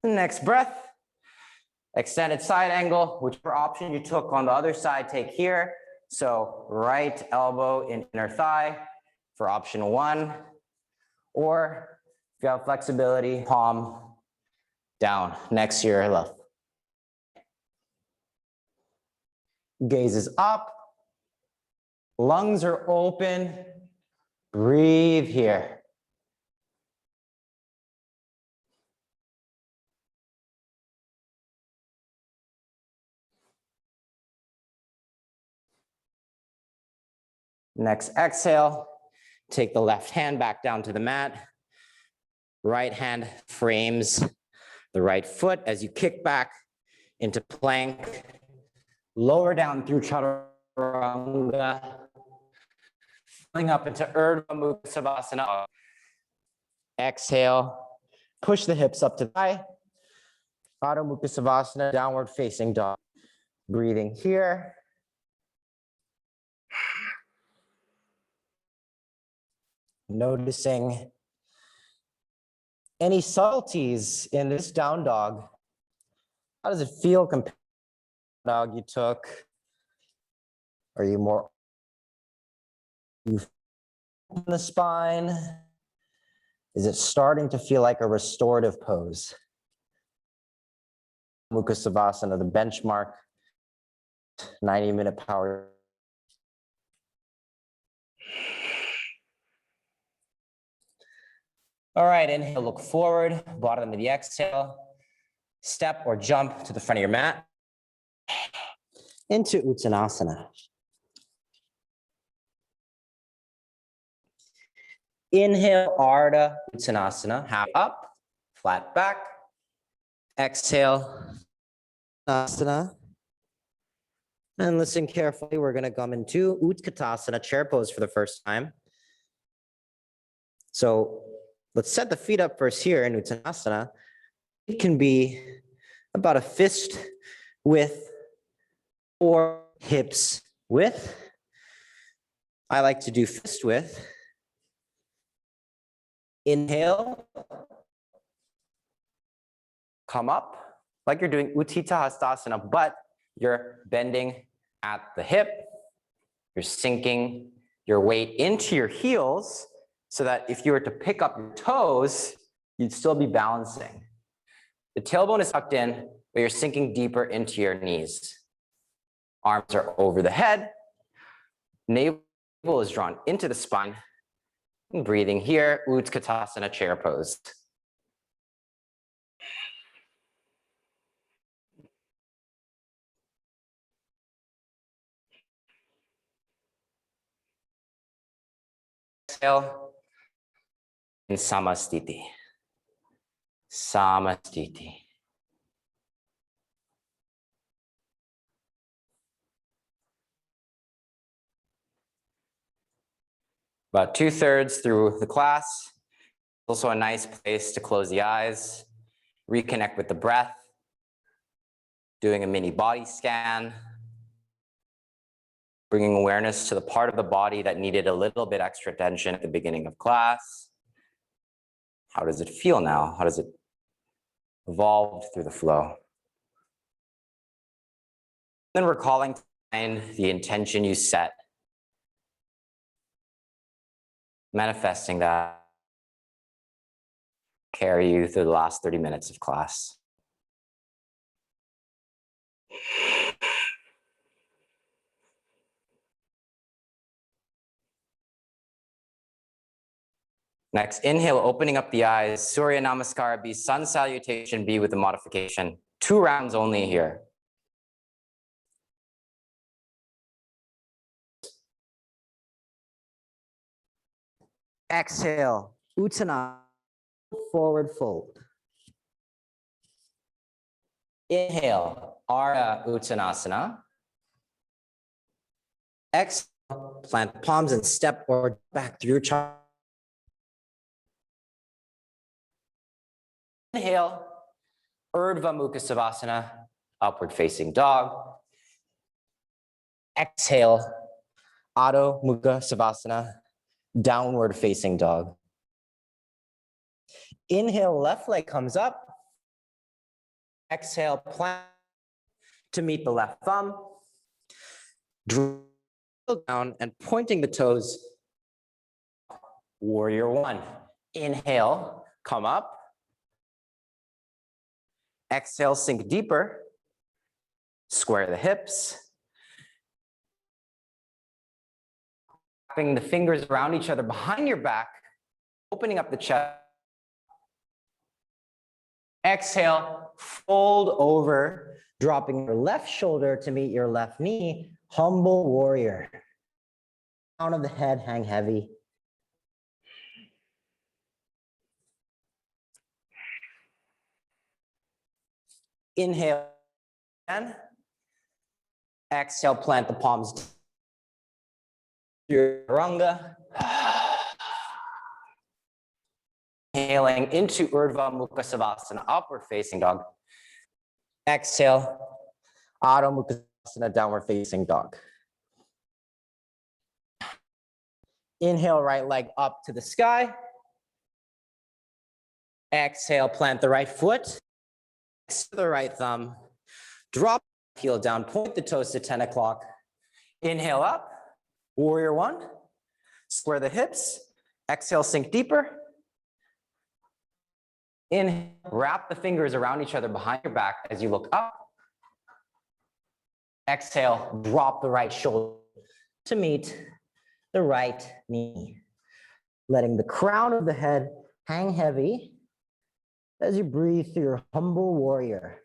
Next breath, extended side angle, whichever option you took on the other side, take here. So right elbow in inner thigh for option one, or if you have flexibility, palm down next to your left. Gaze is up, lungs are open, breathe here. Next exhale, take the left hand back down to the mat. Right hand frames the right foot as you kick back into plank. Lower down through chaturanga. Filling up into Urdhva Mukha Savasana. Exhale, push the hips up to the thigh. Adho Mukha Savasana, downward facing dog. Breathing here. Noticing any subtleties in this down dog. How does it feel compared to the dog you took? Are you more in the spine? Is it starting to feel like a restorative pose? Mukha Savasana, the benchmark, 90-minute power. All right, inhale, look forward, bottom of the exhale. Step or jump to the front of your mat. Into Uttanasana. Inhale, Ardha Uttanasana, half up, flat back. Exhale, Uttanasana. And listen carefully, we're gonna come into Utkatasana, chair pose for the first time. So let's set the feet up first here in Uttanasana. It can be about a fist width or hips width. I like to do fist width. Inhale. Come up like you're doing Utthita Hastasana, but you're bending at the hip. You're sinking your weight into your heels so that if you were to pick up your toes, you'd still be balancing. The tailbone is tucked in, but you're sinking deeper into your knees. Arms are over the head. Navel navel is drawn into the spine. And breathing here, Utkatasana chair pose. Exhale in Samastiti. Samastiti. About 2/3 through the class. Also a nice place to close the eyes, reconnect with the breath, doing a mini body scan, bringing awareness to the part of the body that needed a little bit extra attention at the beginning of class. How does it feel now? How does it evolve through the flow? Then recalling to mind the intention you set, manifesting that carry you through the last 30 minutes of class. Next, inhale, opening up the eyes. Surya Namaskara B, sun salutation B with a modification. 2 rounds only here. Exhale, Uttanasana, forward fold. Inhale, Ardha Uttanasana. Exhale, plant the palms and step forward back through your chaturanga. Inhale, Urdhva Mukha Savasana, upward facing dog. Exhale, Adho Mukha Savasana, downward facing dog. Inhale, left leg comes up. Exhale, plant to meet the left thumb. Drill down and pointing the toes. Warrior 1. Inhale, come up. Exhale, sink deeper. Square the hips. Wrapping the fingers around each other behind your back, opening up the chest. Exhale, fold over, dropping your left shoulder to meet your left knee. Humble warrior. Crown of the head, hang heavy. Inhale, and exhale, plant the palms. Your Chaturanga. Inhaling into Urdhva Mukha Savasana, upward facing dog. Exhale, Adho Mukha Savasana, downward facing dog. Inhale, right leg up to the sky. Exhale, plant the right foot. To the right thumb. Drop the heel down, point the toes to 10 o'clock. Inhale up, warrior 1. Square the hips. Exhale, sink deeper. Inhale, wrap the fingers around each other behind your back as you look up. Exhale, drop the right shoulder to meet the right knee. Letting the crown of the head hang heavy as you breathe through your humble warrior.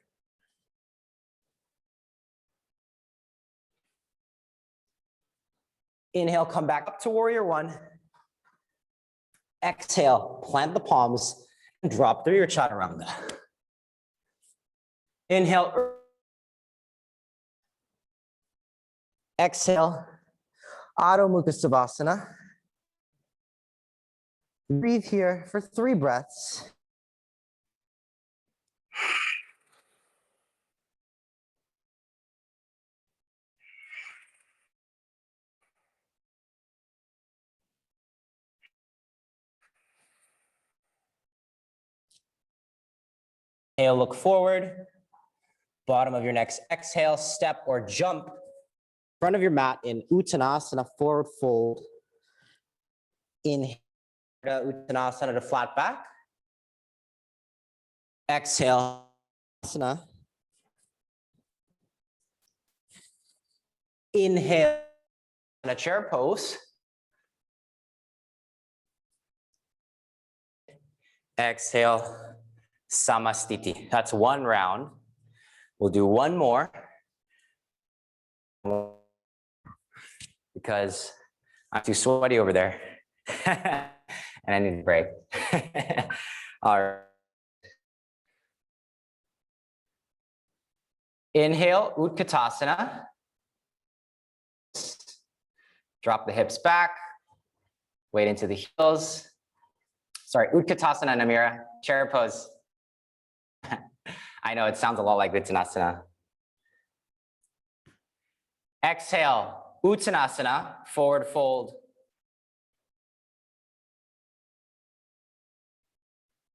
Inhale, come back up to warrior 1. Exhale, plant the palms and drop through your chaturanga. Inhale. Exhale, Adho Mukha Savasana. Breathe here for 3 breaths. Inhale, look forward. Bottom of your next exhale, step or jump. Front of your mat in Uttanasana, forward fold. Inhale, Uttanasana to flat back. Exhale, Asana. Inhale, in a chair pose. Exhale, Samastiti. That's one round. We'll do one more because I'm too sweaty over there and I need a break. All right. Inhale, Utkatasana. Drop the hips back, weight into the heels. Sorry, Utkatasana, Namira, chair pose. I know it sounds a lot like Vittanasana. Exhale, Uttanasana, forward fold.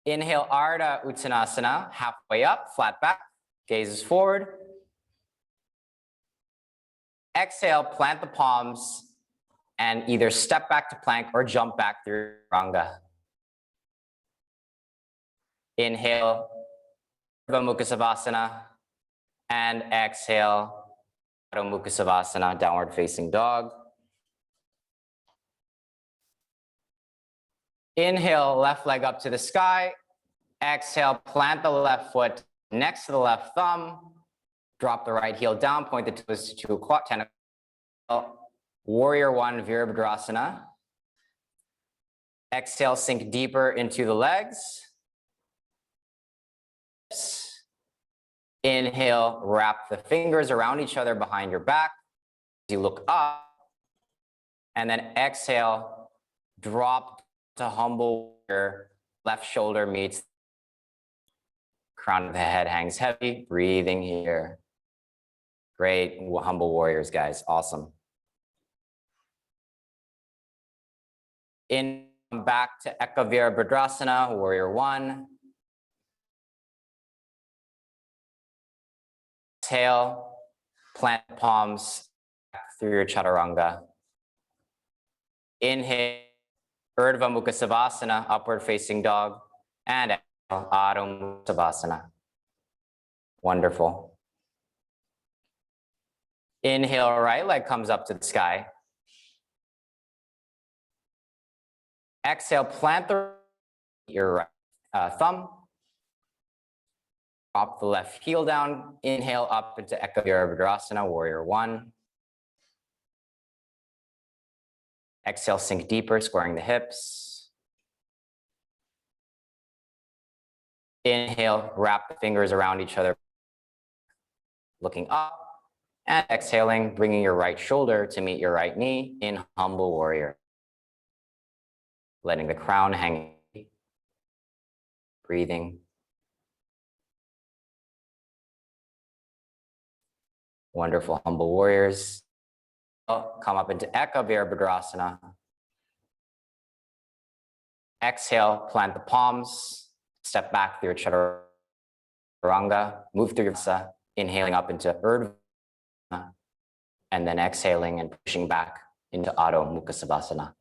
Inhale, Ardha Uttanasana, halfway up, flat back, gazes forward. Exhale, plant the palms and either step back to plank or jump back through Ranga. Inhale, Urdhva Mukha Savasana, and exhale, Adho Mukha Savasana, downward facing dog. Inhale, left leg up to the sky. Exhale, plant the left foot next to the left thumb. Drop the right heel down, point the toes to a 10 o'clock. Warrior one, Virabhadrasana. Exhale, sink deeper into the legs. Inhale, wrap the fingers around each other behind your back. You look up. And then exhale, drop to humble warrior. Left shoulder meets crown of the head, hangs heavy. Breathing here. Great, humble warriors, guys. Awesome. In back to Eka Virabhadrasana, warrior one. Exhale, plant palms through your chaturanga. Inhale, Urdhva Mukha Savasana, upward facing dog. And exhale, Adho Mukha Savasana. Wonderful. Inhale, right leg comes up to the sky. Exhale, plant your right thumb. Drop the left heel down. Inhale up into Eka Virabhadrasana, warrior one. Exhale, sink deeper, squaring the hips. Inhale, wrap the fingers around each other, looking up. And exhaling, bringing your right shoulder to meet your right knee in humble warrior. Letting the crown hang. Breathing. Wonderful, humble warriors. Come up into Eka Virabhadrasana. Exhale, plant the palms. Step back through your chaturanga. Move through your vasa. Inhaling up into Urdhva. And then exhaling and pushing back into Adho Mukha Savasana.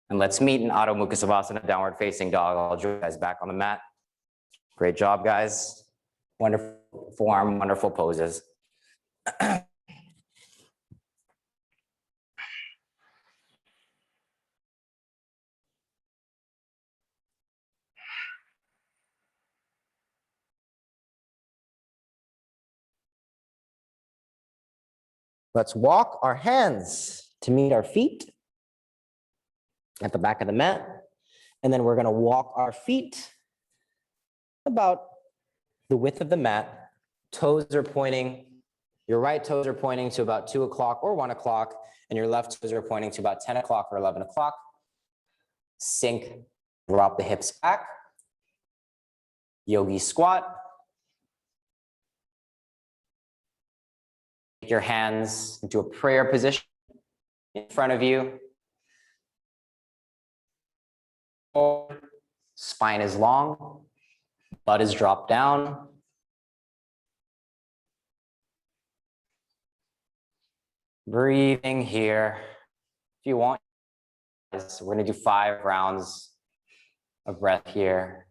And let's meet in Adho Mukha Savasana, downward facing dog. I'll join you guys back on the mat. Great job, guys. Wonderful form, wonderful poses. Let's walk our hands to meet our feet at the back of the mat. And then we're gonna walk our feet about the width of the mat. Toes are pointing, your right toes are pointing to about 2 o'clock or 1 o'clock, and your left toes are pointing to about 10 o'clock or 11 o'clock. Sink, drop the hips back. Yogi squat. Take your hands into a prayer position in front of you. Spine is long, butt is dropped down. Breathing here. If you want, we're gonna do 5 rounds of breath here.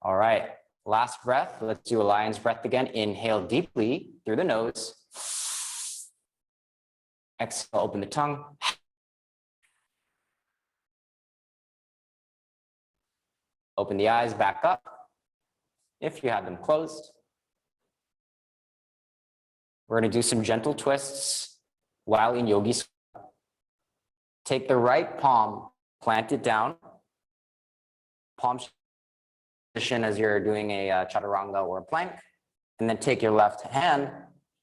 All right, last breath. Let's do a lion's breath again. Inhale deeply through the nose. Exhale, open the tongue. Open the eyes back up if you have them closed. We're going to do some gentle twists while in yogi. Take the right palm, plant it down. Palm position as you're doing a chaturanga or a plank. And then take your left hand,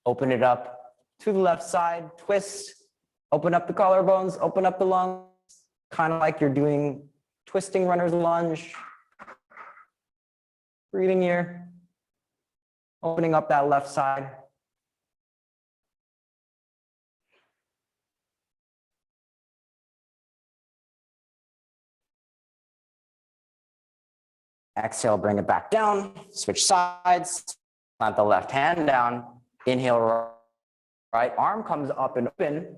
open it up to the left side, twist, open up the collarbones, open up the lungs, kind of like you're doing twisting runner's lunge. Breathing here, opening up that left side. Exhale, bring it back down, switch sides, plant the left hand down, inhale, right arm comes up and open,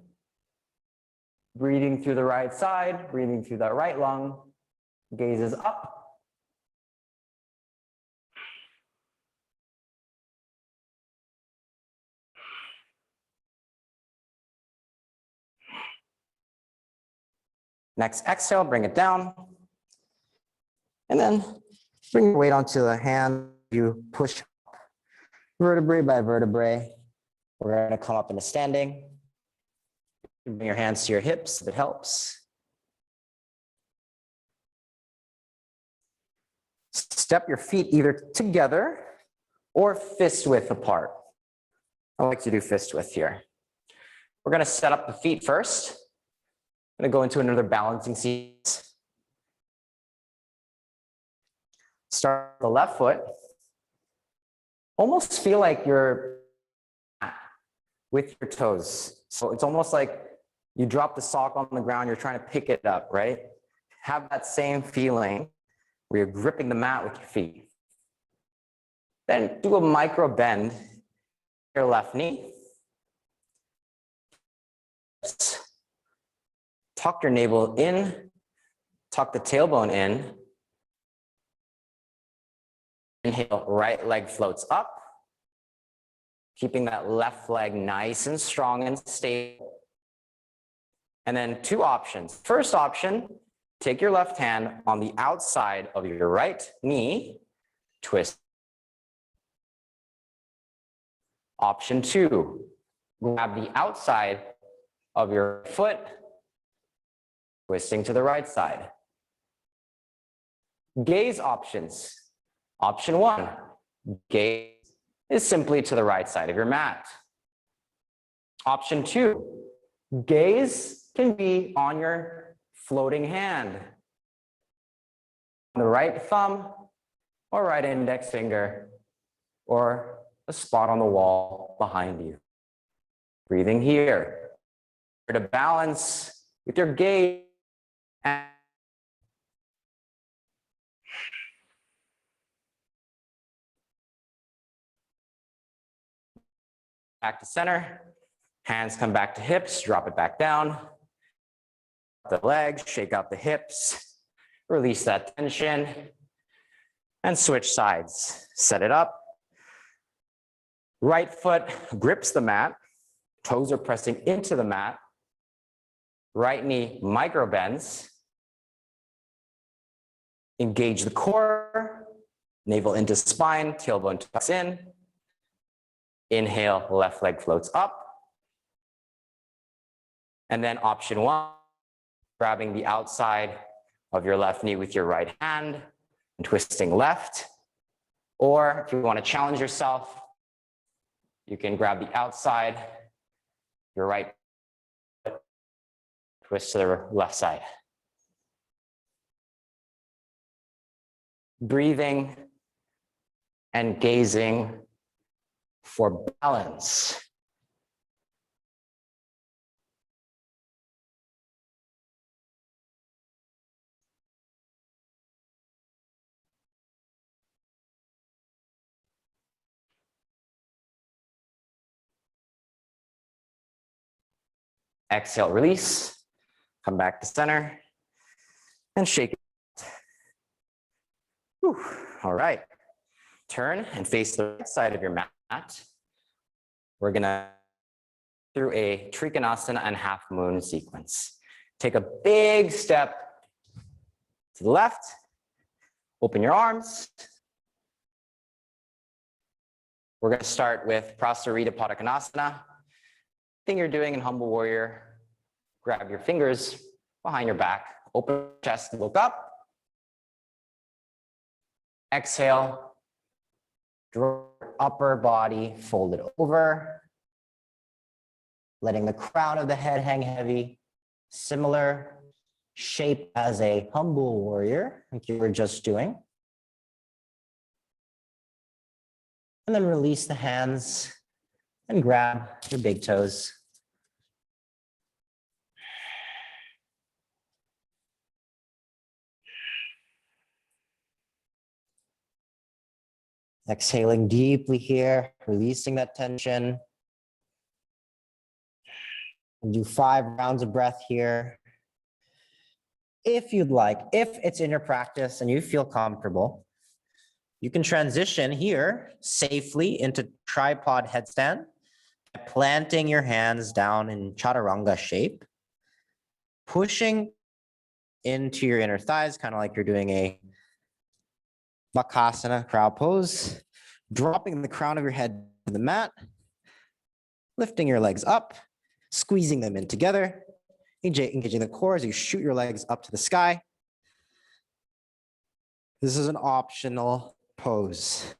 breathing through the right side, breathing through the right lung, gaze is up. Next exhale, bring it down, and then bring your weight onto the hand. You push vertebrae by vertebrae. We're going to come up into standing. Bring your hands to your hips if it helps. Step your feet either together or fist width apart. I like to do fist width here. We're going to set up the feet first. I'm going to go into another balancing seat. Start the left foot. Almost feel like you're with your toes. So it's almost like you drop the sock on the ground, you're trying to pick it up, right? Have that same feeling where you're gripping the mat with your feet. Then do a micro bend, your left knee. Tuck your navel in, tuck the tailbone in. Inhale, right leg floats up, keeping that left leg nice and strong and stable. And then two options. First option, take your left hand on the outside of your right knee, twist. Option two, grab the outside of your foot, twisting to the right side. Gaze options. Option one, gaze is simply to the right side of your mat. Option two, gaze can be on your floating hand. The right thumb or right index finger or a spot on the wall behind you. Breathing here. To balance with your gaze and back to center. Hands come back to hips, drop it back down. The legs, shake out the hips, release that tension, and switch sides. Set it up. Right foot grips the mat, toes are pressing into the mat. Right knee micro bends. Engage the core, navel into spine, tailbone tucks in. Inhale, left leg floats up. And then option one, grabbing the outside of your left knee with your right hand and twisting left. Or if you want to challenge yourself, you can grab the outside, your right foot, twist to the left side. Breathing and gazing for balance. Exhale, release, come back to center and shake it. Whew. All right. Turn and face the right side of your mat. We're gonna through a Trikonasana and half moon sequence. Take a big step to the left, open your arms. We're gonna start with Prasarita Padottanasana. Thing you're doing in Humble Warrior, grab your fingers behind your back, open your chest, look up. Exhale, draw your upper body folded over, letting the crown of the head hang heavy, similar shape as a Humble Warrior, like you were just doing. And then release the hands and grab your big toes. Exhaling deeply here, releasing that tension. And do 5 rounds of breath here. If you'd like, if it's in your practice and you feel comfortable, you can transition here safely into tripod headstand by planting your hands down in chaturanga shape, pushing into your inner thighs, kind of like you're doing a Bakasana crowd pose, dropping the crown of your head to the mat, lifting your legs up, squeezing them in together, engaging the core as you shoot your legs up to the sky. This is an optional pose.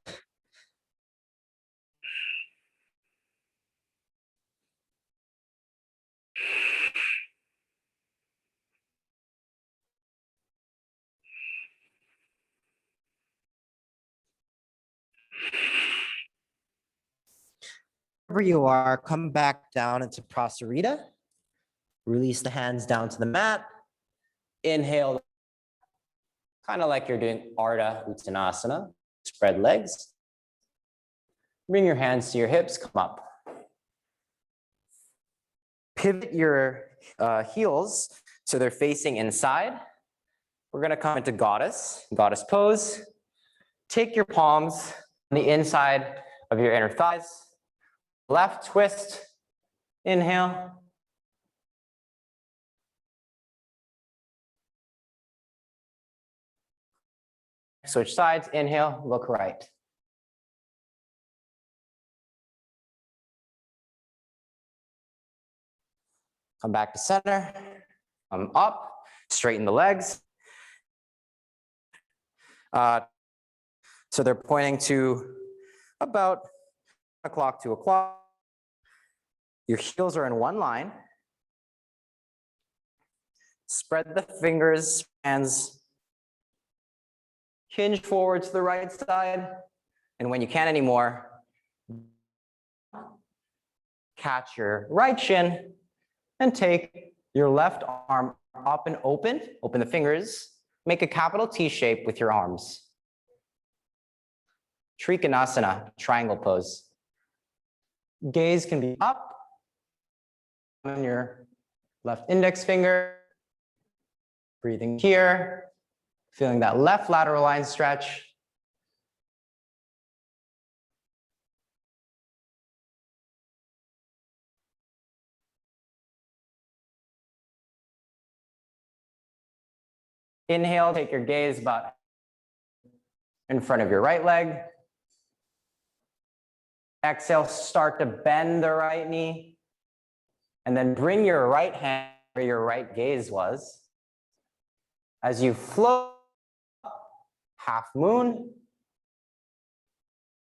Wherever you are, come back down into Prasarita. Release the hands down to the mat. Inhale, kind of like you're doing Ardha Uttanasana. Spread legs. Bring your hands to your hips, come up. Pivot your heels so they're facing inside. We're gonna come into goddess pose. Take your palms on the inside of your inner thighs. Left twist, inhale. Switch sides, inhale, look right. Come back to center, come up, straighten the legs. So they're pointing to about 1 o'clock, 2 o'clock. Your heels are in one line. Spread the fingers, hands, hinge forward to the right side. And when you can't anymore, catch your right shin and take your left arm up and open the fingers, make a capital T shape with your arms. Trikonasana, triangle pose. Gaze can be up on your left index finger, breathing here, feeling that left lateral line stretch. Inhale, take your gaze about in front of your right leg. Exhale, start to bend the right knee. And then bring your right hand where your right gaze was. As you float, half moon,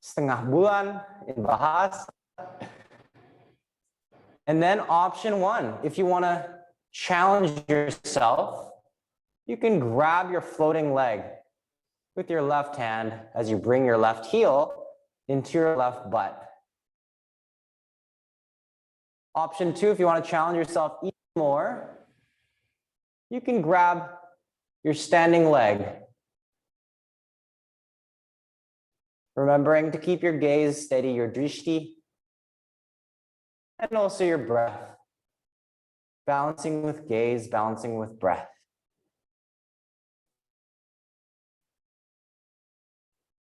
setengah bulan in Bahasa. And then option 1, if you want to challenge yourself, you can grab your floating leg with your left hand as you bring your left heel into your left butt. Option 2, if you want to challenge yourself even more, you can grab your standing leg. Remembering to keep your gaze steady, your drishti, and also your breath. Balancing with gaze, balancing with breath.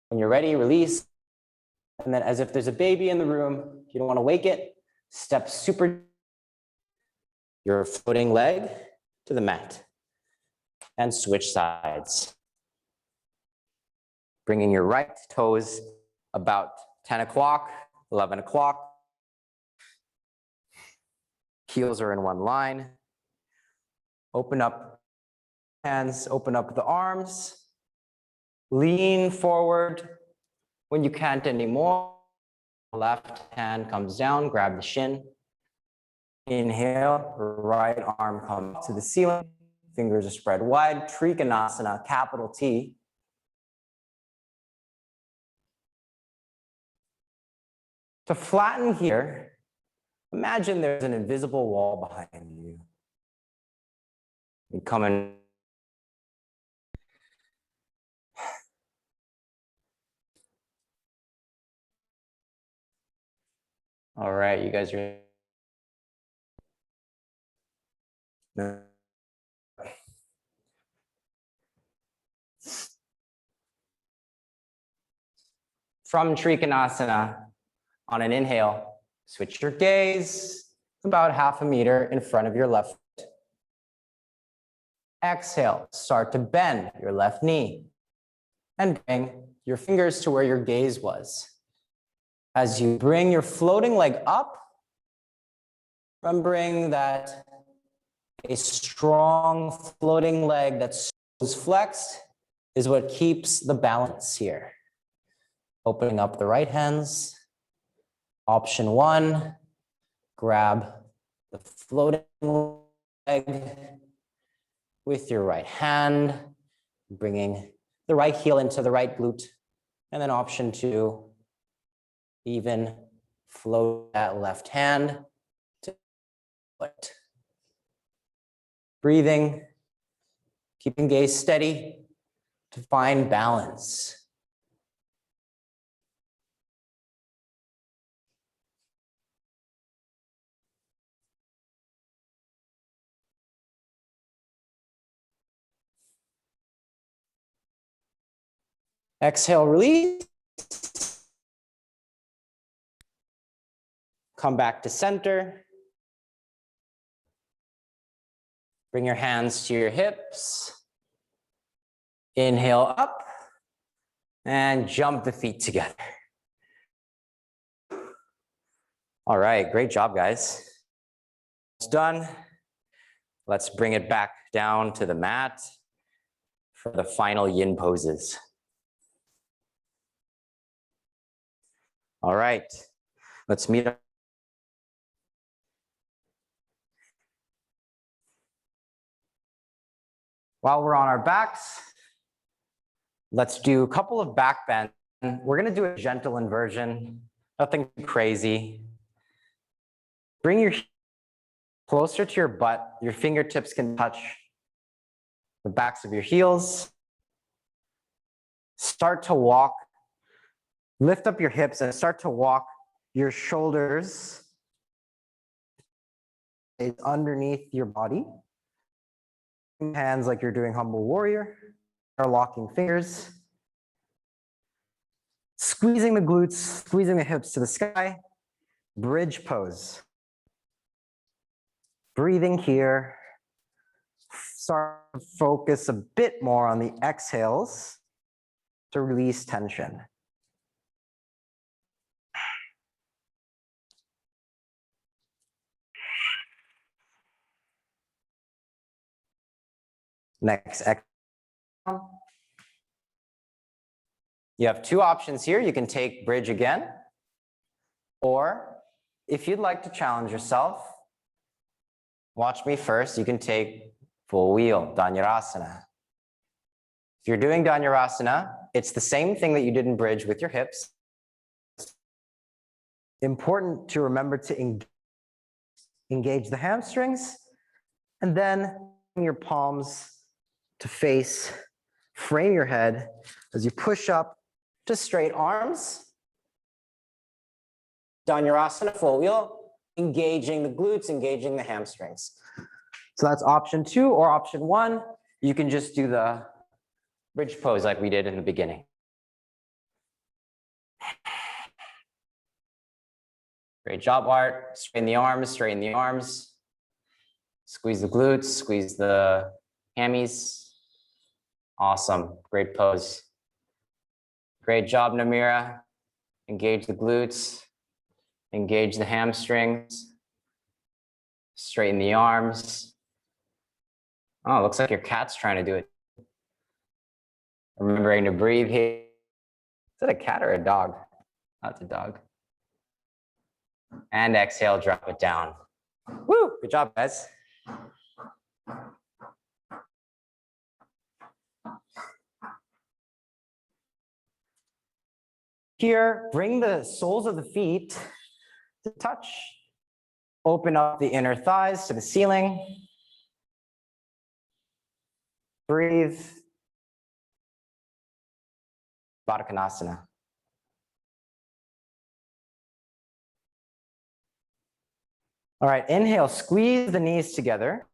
When you're ready, release. And then as if there's a baby in the room, you don't want to wake it, step super your floating leg to the mat and switch sides. Bringing your right toes about 10 o'clock, 11 o'clock. Heels are in one line. Open up hands, open up the arms. Lean forward. When you can't anymore, left hand comes down, grab the shin. Inhale, right arm comes to the ceiling. Fingers are spread wide, Trikonasana, capital T. To flatten here, imagine there's an invisible wall behind you. You come in. All right, you guys are. From Trikonasana, on an inhale, switch your gaze about 1/2 meter in front of your left foot. Exhale, start to bend your left knee and bring your fingers to where your gaze was. As you bring your floating leg up, remembering that a strong floating leg that's flexed is what keeps the balance here. Opening up the right hands. Option 1, grab the floating leg with your right hand, bringing the right heel into the right glute. And then option 2, even float that left hand to foot. Breathing, keeping gaze steady to find balance. Exhale, release. Come back to center. Bring your hands to your hips. Inhale up and jump the feet together. All right, great job, guys. It's done. Let's bring it back down to the mat for the final yin poses. All right, let's meet up. While we're on our backs, let's do a couple of back bends. We're gonna do a gentle inversion, nothing crazy. Bring your closer to your butt. Your fingertips can touch the backs of your heels. Start to walk. Lift up your hips and start to walk your shoulders underneath your body. Hands like you're doing humble warrior, or locking fingers. Squeezing the glutes, squeezing the hips to the sky. Bridge pose. Breathing here. Start to focus a bit more on the exhales to release tension. Next exhale. You have 2 options here. You can take bridge again, or if you'd like to challenge yourself, watch me first. You can take full wheel, Dhanurasana. If you're doing Dhanurasana, it's the same thing that you did in bridge with your hips. Important to remember to engage the hamstrings, and then your palms to face, frame your head as you push up to straight arms. Dhanurasana, full wheel, engaging the glutes, engaging the hamstrings. So that's option 2, or option 1, you can just do the bridge pose like we did in the beginning. Great job, Art. Straighten the arms, straighten the arms. Squeeze the glutes, squeeze the hammies. Awesome, great pose. Great job, Namira. Engage the glutes, engage the hamstrings. Straighten the arms. Oh, looks like your cat's trying to do it. Remembering to breathe here. Is that a cat or a dog? That's a dog. And exhale, drop it down. Woo, good job, guys. Here, bring the soles of the feet to touch. Open up the inner thighs to the ceiling. Breathe. Baddha Konasana. All right, inhale, squeeze the knees together.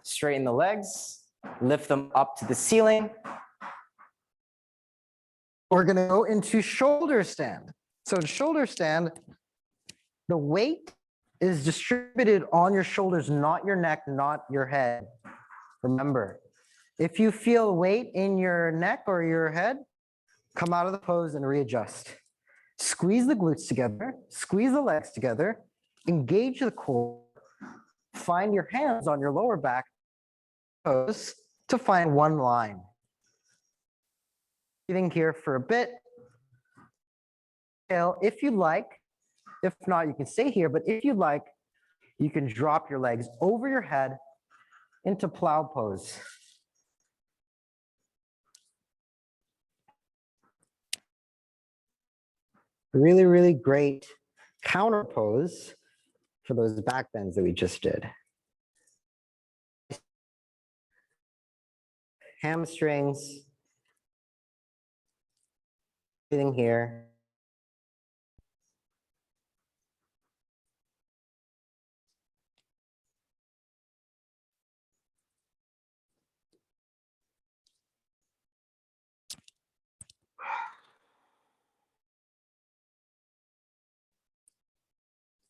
Straighten the legs, lift them up to the ceiling. We're gonna go into shoulder stand. So in shoulder stand, the weight is distributed on your shoulders, not your neck, not your head. Remember, if you feel weight in your neck or your head, come out of the pose and readjust. Squeeze the glutes together, squeeze the legs together, engage the core, find your hands on your lower back pose to find one line. Breathing here for a bit. If you like, if not, you can stay here, but if you like, you can drop your legs over your head into plow pose. Really, really great counter pose for those back bends that we just did. Hamstrings. Breathing here.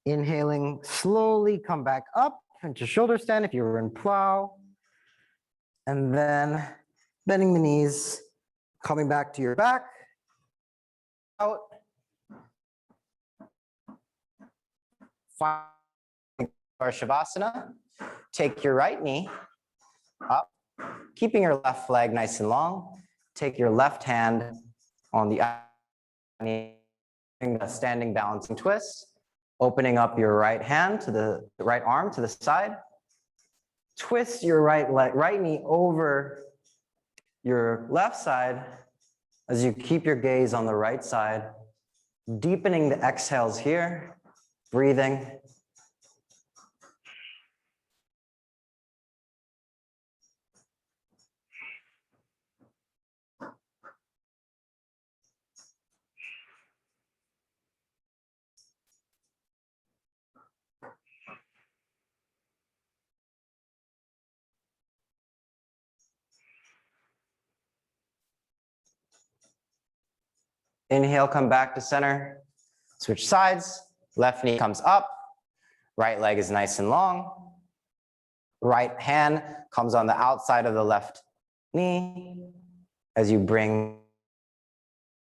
Inhaling, slowly come back up into shoulder stand if you were in plow. And then bending the knees, coming back to your back. Out. Shavasana. Take your right knee up, keeping your left leg nice and long. Take your left hand on the knee, a standing balancing twist. Opening up your right hand to the right arm to the side. Twist your right knee over your left side as you keep your gaze on the right side. Deepening the exhales here, breathing. Inhale, come back to center. Switch sides. Left knee comes up. Right leg is nice and long. Right hand comes on the outside of the left knee as you bring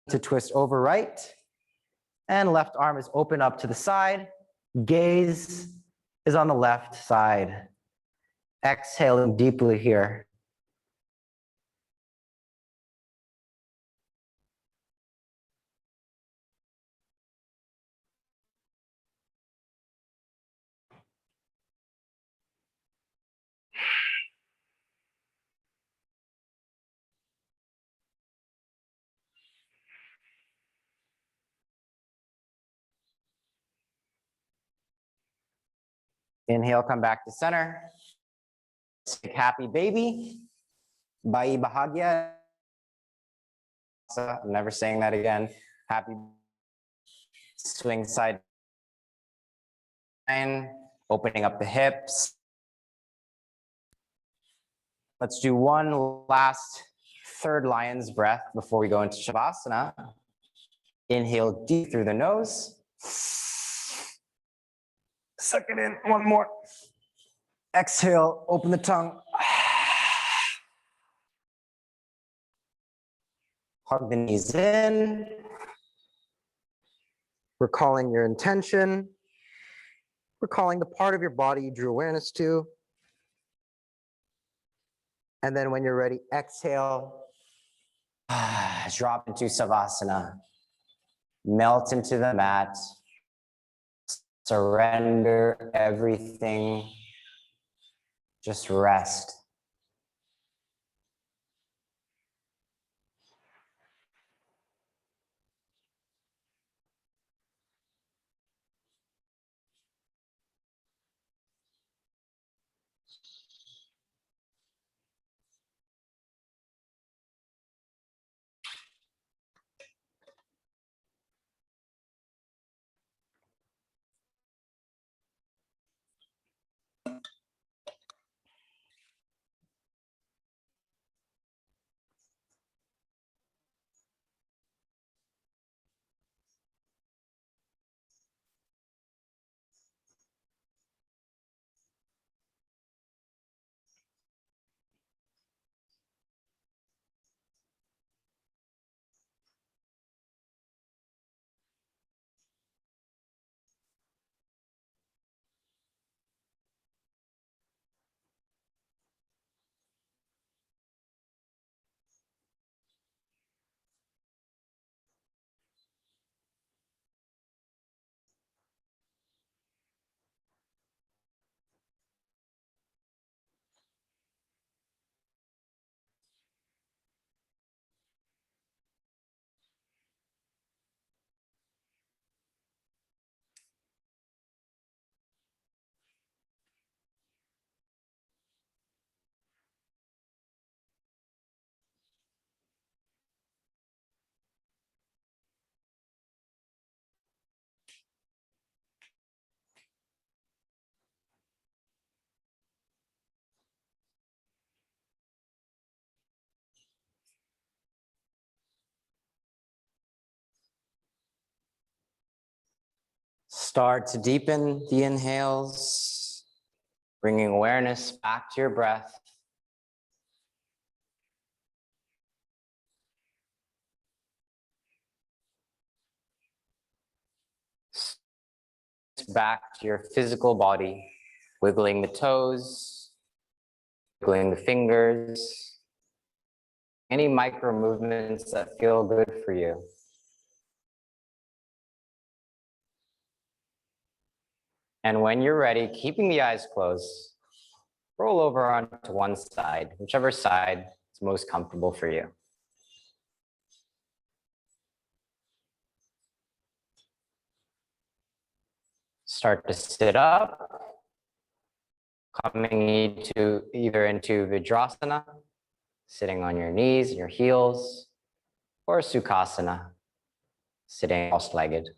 to twist over right. And left arm is open up to the side. Gaze is on the left side. Exhaling deeply here. Inhale, come back to center. Take happy baby. Bayi Bahagya. I'm never saying that again. Happy. Swing side. Opening up the hips. Let's do one last third lion's breath before we go into Shavasana. Inhale deep through the nose. Suck it in, one more. Exhale, open the tongue. Hug the knees in. Recalling your intention. Recalling the part of your body you drew awareness to. And then when you're ready, exhale. Drop into Savasana. Melt into the mat. Surrender everything. Just rest. Start to deepen the inhales, bringing awareness back to your breath. Back to your physical body, wiggling the toes, wiggling the fingers, any micro movements that feel good for you. And when you're ready, keeping the eyes closed, roll over onto one side, whichever side is most comfortable for you. Start to sit up, coming either into Vajrasana, sitting on your knees and your heels, or Sukhasana, sitting cross-legged.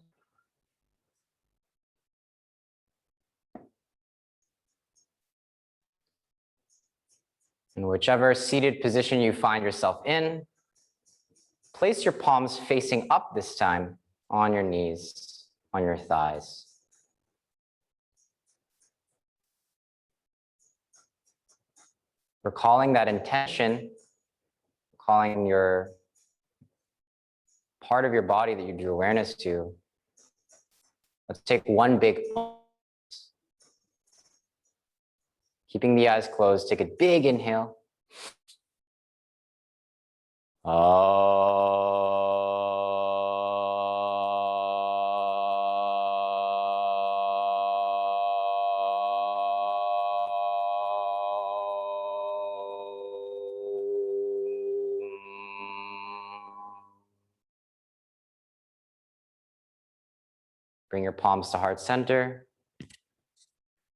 In whichever seated position you find yourself in, place your palms facing up this time on your knees, on your thighs. Recalling that intention, recalling your part of your body that you drew awareness to. Let's take one big pause. Keeping the eyes closed, take a big inhale. Bring your palms to heart center.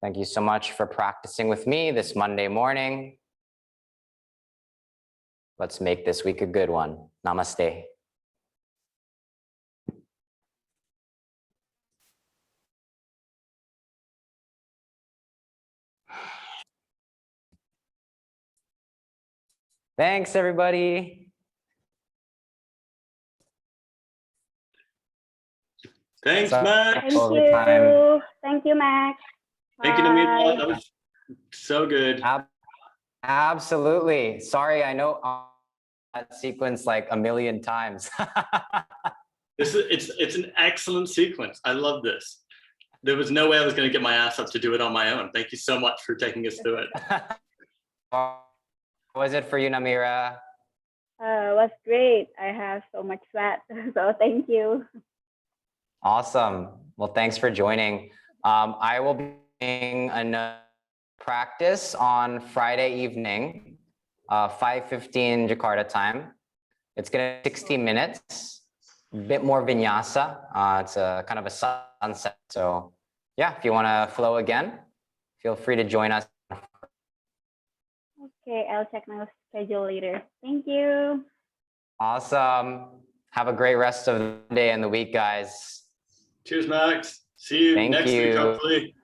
Thank you so much for practicing with me this Monday morning. Let's make this week a good one. Namaste. Thanks, everybody. Thanks, So- Max. Thank Over you. time. Thank you, Max. Thank you, Namita. Bye. That was so good. Absolutely. Sorry, I know that sequence like a million times. It's an excellent sequence. I love this. There was no way I was going to get my ass up to do it on my own. Thank you so much for taking us through it. How was it for you, Namira? Was great. I have so much sweat, so thank you. Awesome. Well, thanks for joining. I will be doing another practice on Friday evening, 5:15 Jakarta time. It's gonna be 60 minutes, a bit more vinyasa. It's a kind of a sunset. So yeah, if you wanna flow again, feel free to join us. Okay, I'll check my schedule later. Thank you. Awesome. Have a great rest of the day and the week, guys. Cheers, Max. See you Thank next week, you. hopefully.